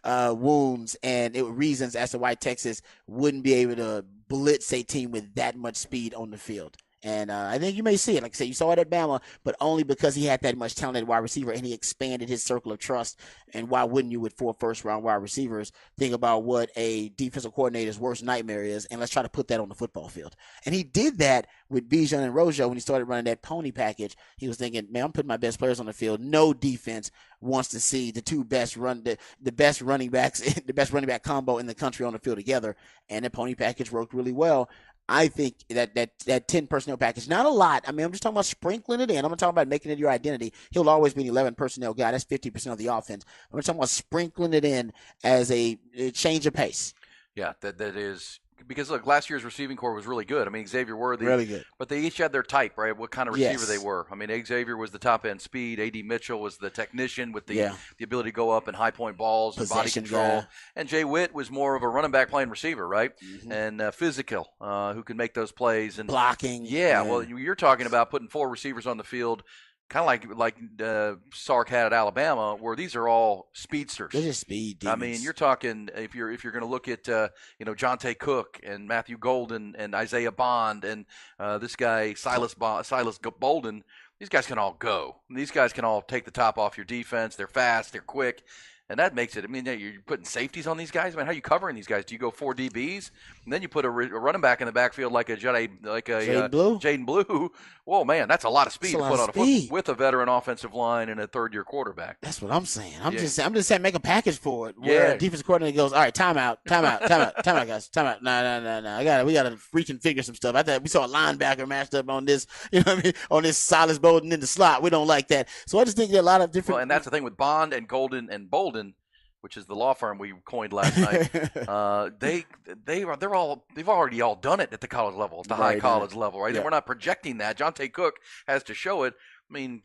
wounds and reasons as to why Texas wouldn't be able to blitz a team with that much speed on the field. And I think you may see it. Like I said, you saw it at Bama, but only because he had that much talented wide receiver and he expanded his circle of trust. And why wouldn't you, with 4 first-round wide receivers, think about what a defensive coordinator's worst nightmare is, and let's try to put that on the football field. And he did that with Bijan and Rojo when he started running that pony package. He was thinking, man, I'm putting my best players on the field. No defense wants to see the 2 best the best running backs, the best running back combo in the country on the field together. And the pony package worked really well. I think that 10 personnel package, not a lot. I mean, I'm just talking about sprinkling it in. I'm not talking about making it your identity. He'll always be an 11 personnel guy. That's 50% of the offense. I'm talking about sprinkling it in as a change of pace. Yeah, that is because look, last year's receiving core was really good. I mean, Xavier Worthy, Really good. but they each had their type, right? What kind of receiver Yes. they were. I mean, Xavier was the top end speed. A.D. Mitchell was the technician with the Yeah. ability to go up and high point balls and body Possession control. guy. And Jay Witt was more of a running back playing receiver, right? Mhm. And physical, who can make those plays. And Blocking. yeah, well, you're talking about putting 4 receivers on the field, kind of like Sark had at Alabama, where these are all speedsters. They're just speed I demons. mean, you're talking if you're going to look at Jonte Cook and Matthew Golden and Isaiah Bond and this guy Silas Bolden. These guys can all go. These guys can all take the top off your defense. They're fast. They're quick. And that makes it. I mean, you're putting safeties on these guys. I mean, how are you covering these guys? Do you go 4 DBs, and then you put a running back in the backfield like a Jaden Blue? Jaden Blue? Whoa, man, that's a lot of speed That's a to put lot on of a speed. foot with a veteran offensive line and a third-year quarterback. That's what I'm saying. I'm Yeah. just saying make a package for it where Yeah. a defensive coordinator goes, all right, timeout, guys, timeout. No. We gotta reconfigure some stuff. I thought we saw a linebacker matched up on this, on this Silas Bolden in the slot. We don't like that. So I just think there are a lot of different. Well, and that's the thing with Bond and Golden and Bolden, which is the law firm we coined last night. They've already all done it at the college level, at the high Right, college level, right? yeah. And we're not projecting that. Jonte Cook has to show it. I mean,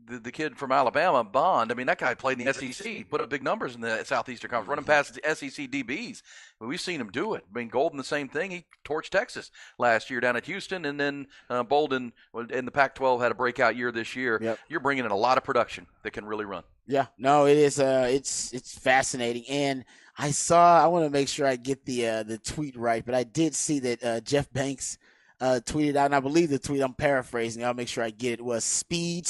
the kid from Alabama, Bond. I mean, that guy played in the SEC, put up big numbers in the Southeastern Conference, running past the SEC DBs. I mean, we've seen him do it. I mean, Golden, the same thing. He torched Texas last year down at Houston, and then Bolden in the Pac-12 had a breakout year this year. Yep. You're bringing in a lot of production that can really run. Yeah, no, it is. It's fascinating, and I want to make sure I get the tweet right, but I did see that Jeff Banks tweeted out, and I believe the tweet, I'm paraphrasing, I'll make sure I get it, was speed.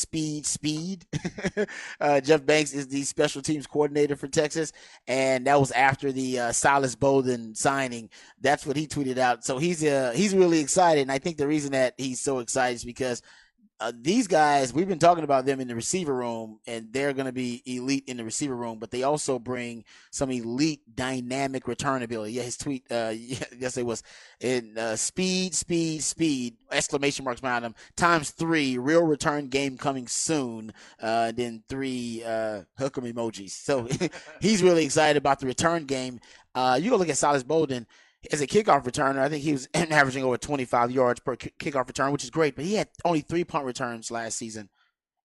Jeff Banks is the special teams coordinator for Texas, and that was after the Silas Bolden signing. That's what he tweeted out. So he's really excited, and I think the reason that he's so excited is because these guys, we've been talking about them in the receiver room, and they're going to be elite in the receiver room, but they also bring some elite dynamic return ability. Yeah, his tweet yesterday was in speed, exclamation marks behind them, ×3, real return game coming soon, then 3 hook 'em emojis. So he's really excited about the return game. You go look at Silas Bolden. As a kickoff returner, I think he was averaging over 25 yards per kickoff return, which is great. But he had only 3 punt returns last season,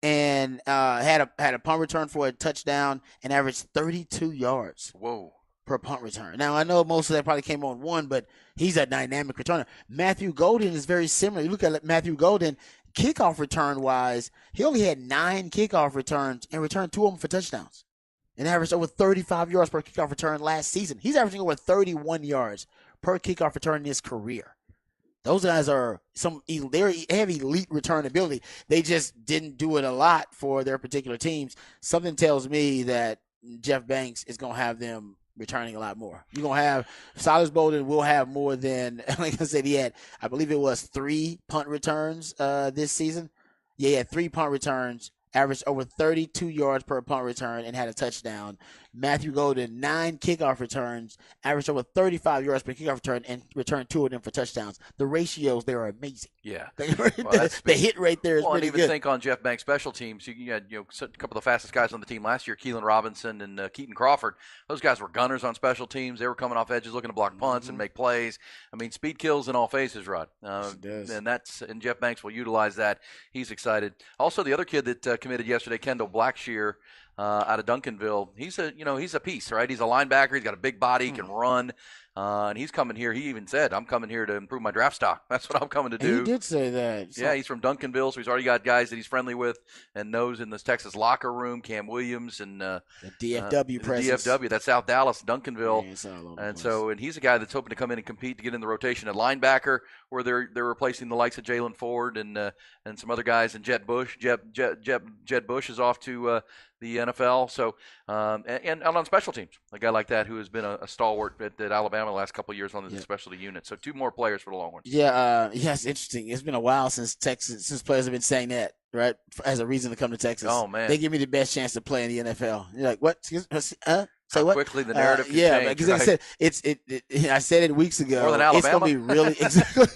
and had a punt return for a touchdown and averaged 32 yards Whoa. per punt return. Now I know most of that probably came on one, but he's a dynamic returner. Matthew Golden is very similar. You look at Matthew Golden, kickoff return wise, he only had 9 kickoff returns and returned 2 of them for touchdowns, and averaged over 35 yards per kickoff return last season. He's averaging over 31 yards per kickoff return in his career. Those guys are they have elite return ability. They just didn't do it a lot for their particular teams. Something tells me that Jeff Banks is going to have them returning a lot more. You're going to have Silas Bolden will have more than, like I said, he had, I believe it was 3 punt returns this season. Yeah, he had 3 punt returns, averaged over 32 yards per punt return, and had a touchdown. Matthew Golden, 9 kickoff returns, averaged over 35 yards per kickoff return, and returned 2 of them for touchdowns. The ratios there are amazing. Yeah. The hit rate there is Well, and pretty even good. think on Jeff Banks' special teams, you had a couple of the fastest guys on the team last year, Keelan Robinson and Keaton Crawford. Those guys were gunners on special teams. They were coming off edges, looking to block punts and make plays. I mean, speed kills in all phases, Rod. It does. And Jeff Banks will utilize that. He's excited. Also, the other kid that committed yesterday, Kendall Blackshear, out of Duncanville. He's a piece, right? He's a linebacker. He's got a big body. He can run. And he's coming here. He even said, I'm coming here to improve my draft stock. That's what I'm coming to do. He did say that. So, Yeah, he's from Duncanville, so he's already got guys that he's friendly with and knows in this Texas locker room, Cam Williams and the DFW presence. DFW, that's South Dallas, Duncanville. Yeah, it's all over the And place. so, and he's a guy that's hoping to come in and compete to get in the rotation at linebacker, where they're replacing the likes of Jalen Ford and some other guys, and Jed Bush. Jed Bush is off to the NFL. So, and on special teams, a guy like that who has been a stalwart at Alabama the last couple of years on the specialty unit. So 2 more players for the Longhorns. Yeah, it's interesting. It's been a while since players have been saying that, right? As a reason to come to Texas. Oh, man. They give me the best chance to play in the NFL. You're like, what? Say How what? quickly the narrative can yeah, change, because right? like I said, I said it weeks ago. More than It's Alabama? gonna be really exactly.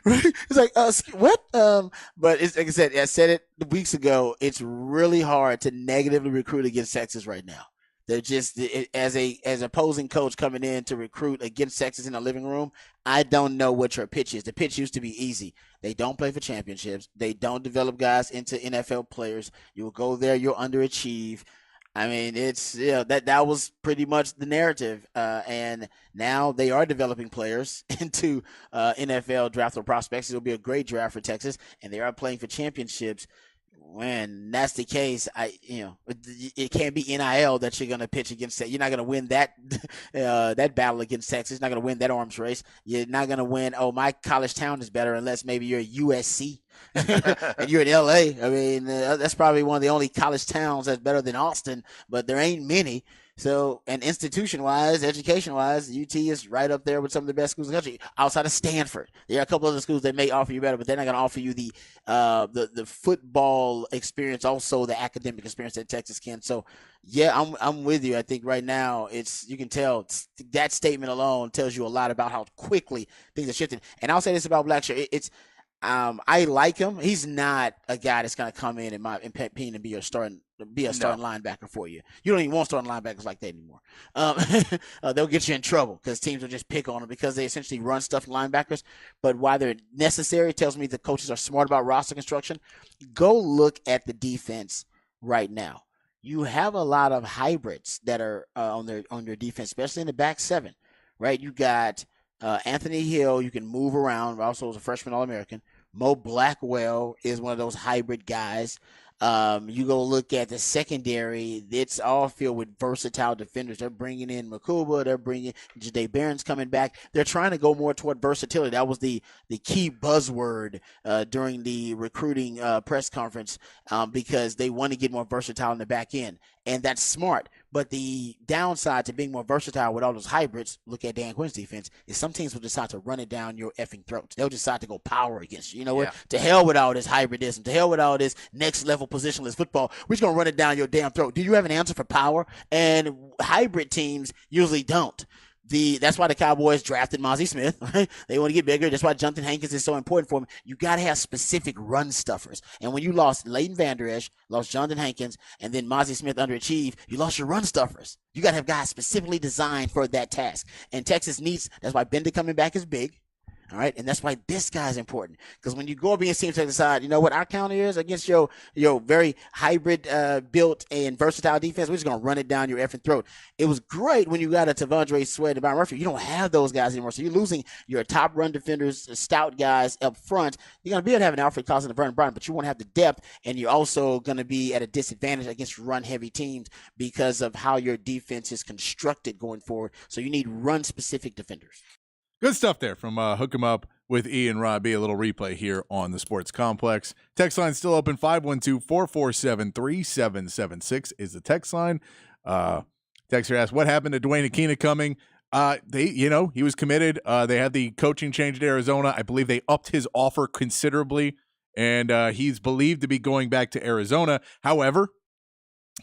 It's like what? But it's like I said it weeks ago. It's really hard to negatively recruit against Texas right now. They're just as an opposing coach coming in to recruit against Texas in the living room. I don't know what your pitch is. The pitch used to be easy. They don't play for championships. They don't develop guys into NFL players. You'll go there, you'll underachieve. I mean, it's that was pretty much the narrative, and now they are developing players into NFL draftable prospects. It'll be a great draft for Texas, and they are playing for championships. When that's the case, it can't be NIL that you're going to pitch against. You're not going to win that that battle against Texas. You're not going to win that arms race. You're not going to win. Oh, my college town is better, unless maybe you're USC and you're in LA. I mean, that's probably one of the only college towns that's better than Austin, but there ain't many. So, and institution-wise, education-wise, UT is right up there with some of the best schools in the country. Outside of Stanford, there are a couple other schools that may offer you better, but they're not going to offer you the football experience, also the academic experience that Texas can. So, yeah, I'm with you. I think right now you can tell that statement alone tells you a lot about how quickly things are shifting. And I'll say this about Blackshear: I like him. He's not a guy that's going to come in my opinion and be a starting linebacker for you. You don't even want starting linebackers like that anymore. They'll get you in trouble because teams will just pick on them because they essentially run stuff linebackers. But while they're necessary, it tells me the coaches are smart about roster construction. Go look at the defense right now. You have a lot of hybrids that are on your defense, especially in the back seven, right? You got Anthony Hill. You can move around. Also, was a freshman All-American. Mo Blackwell is one of those hybrid guys. You go look at the secondary, it's all filled with versatile defenders. They're bringing in Makuba. They're bringing Jahdae Barron's coming back. They're trying to go more toward versatility. That was the key buzzword during the recruiting press conference because they want to get more versatile in the back end. And that's smart. But the downside to being more versatile with all those hybrids, look at Dan Quinn's defense, is some teams will decide to run it down your effing throats. They'll decide to go power against you. You know what? To hell with all this hybridism. To hell with all this next level positionless football. We're just going to run it down your damn throat. Do you have an answer for power? And hybrid teams usually don't. That's why the Cowboys drafted Mozzie Smith. Right? They want to get bigger. That's why Jonathan Hankins is so important for them. You got to have specific run stuffers. And when you lost Leighton Vander Esch, lost Jonathan Hankins, and then Mozzie Smith underachieved, you lost your run stuffers. You got to have guys specifically designed for that task. And Texas needs, that's why Bender coming back is big. All right, and that's why this guy is important. Because when you go up against teams that decide, you know what our counter is against your very hybrid built and versatile defense, we're just going to run it down your effing throat. It was great when you got a Tavondre Sweat and Byron Murphy. You don't have those guys anymore. So you're losing your top run defenders, stout guys up front. You're going to be able to have an Alfred Collins and a Vernon Bryant, but you won't have the depth, and you're also going to be at a disadvantage against run-heavy teams because of how your defense is constructed going forward. So you need run-specific defenders. Good stuff there from Hook 'em Up with E and Rob B. A little replay here on the Sports Complex. Text line still open. 512-447-3776 is the text line. Texter asks, what happened to Dwayne Akina coming? He was committed. They had the coaching change at Arizona. I believe they upped his offer considerably, and he's believed to be going back to Arizona. However,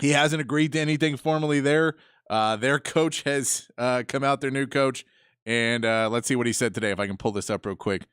he hasn't agreed to anything formally there. Their coach has come out, their new coach. And let's see what he said today, if I can pull this up real quick.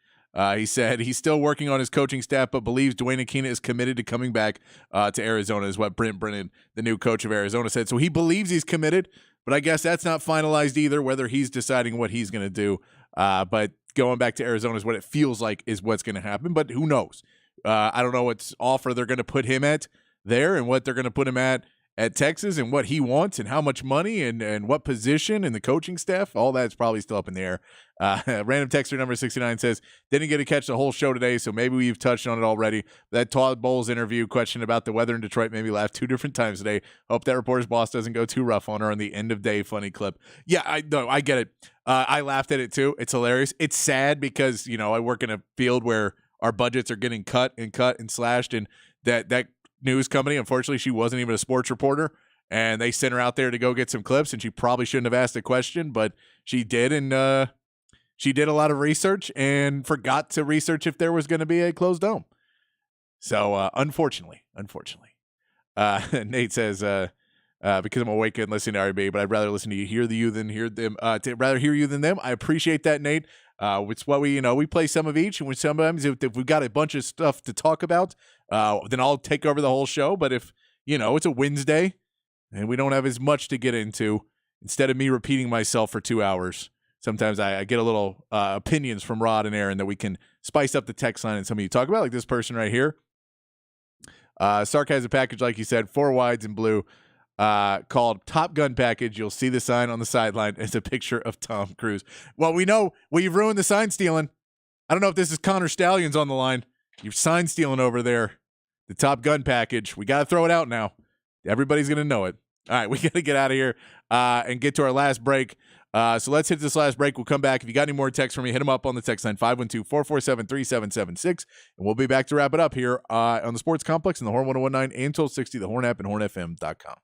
He said he's still working on his coaching staff, but believes Dwayne Akina is committed to coming back to Arizona, is what Brent Brennan, the new coach of Arizona, said. So he believes he's committed, but I guess that's not finalized either, whether he's deciding what he's going to do. But going back to Arizona is what it feels like is what's going to happen, but who knows? I don't know what offer they're going to put him at there and what they're going to put him at Texas and what he wants and how much money and what position and the coaching staff. All that's probably still up in the air. Random texter number 69 says, didn't get to catch the whole show today, so maybe we've touched on it already. That Todd Bowles interview question about the weather in Detroit made me laugh 2 different times today. Hope that reporter's boss doesn't go too rough on her on the end of day funny clip. Yeah, I get it. I laughed at it too. It's hilarious. It's sad because, I work in a field where our budgets are getting cut and slashed, and that news company, unfortunately, she wasn't even a sports reporter, and they sent her out there to go get some clips, and she probably shouldn't have asked a question, but she did, and she did a lot of research and forgot to research if there was going to be a closed dome. So, unfortunately, Nate says, because I'm awake and listening to RB, but I'd rather listen to you than hear them. Rather hear you than them. I appreciate that, Nate. It's what we play some of each, and sometimes if we've got a bunch of stuff to talk about, then I'll take over the whole show. But if it's a Wednesday, and we don't have as much to get into. Instead of me repeating myself for 2 hours, sometimes I get a little opinions from Rod and Aaron that we can spice up the text line and some of you talk about, like this person right here. Sark has a package, like you said, 4 wides in blue, called Top Gun Package. You'll see the sign on the sideline. It's a picture of Tom Cruise. Well, we know you've ruined the sign stealing. I don't know if this is Connor Stallions on the line. You're sign stealing over there. The Top Gun Package. We got to throw it out now. Everybody's going to know it. All right, we got to get out of here and get to our last break. So let's hit this last break. We'll come back. If you got any more texts for me, hit them up on the text line, 512-447-3776. And we'll be back to wrap it up here on the Sports Complex in the Horn 1019 and 1260, the Horn app, and hornfm.com.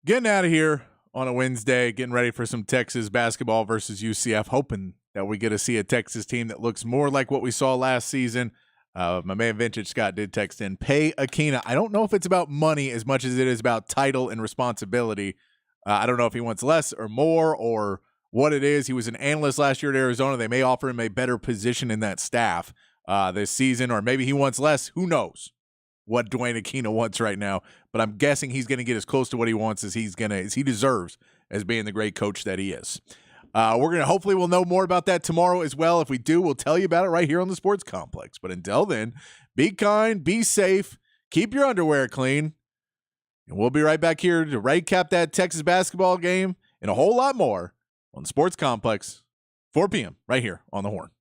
Getting out of here on a Wednesday, getting ready for some Texas basketball versus UCF, hoping that we get to see a Texas team that looks more like what we saw last season. My man Vintage Scott did text in, pay Akina. I don't know if it's about money as much as it is about title and responsibility. I don't know if he wants less or more or what it is. He was an analyst last year at Arizona. They may offer him a better position in that staff this season, or maybe he wants less. Who knows what Dwayne Akina wants right now, but I'm guessing he's going to get as close to what he wants as he deserves as being the great coach that he is. Hopefully we'll know more about that tomorrow as well. If we do, we'll tell you about it right here on the Sports Complex. But until then, be kind, be safe, keep your underwear clean, and we'll be right back here to recap that Texas basketball game and a whole lot more on the Sports Complex, 4 p.m. right here on the Horn.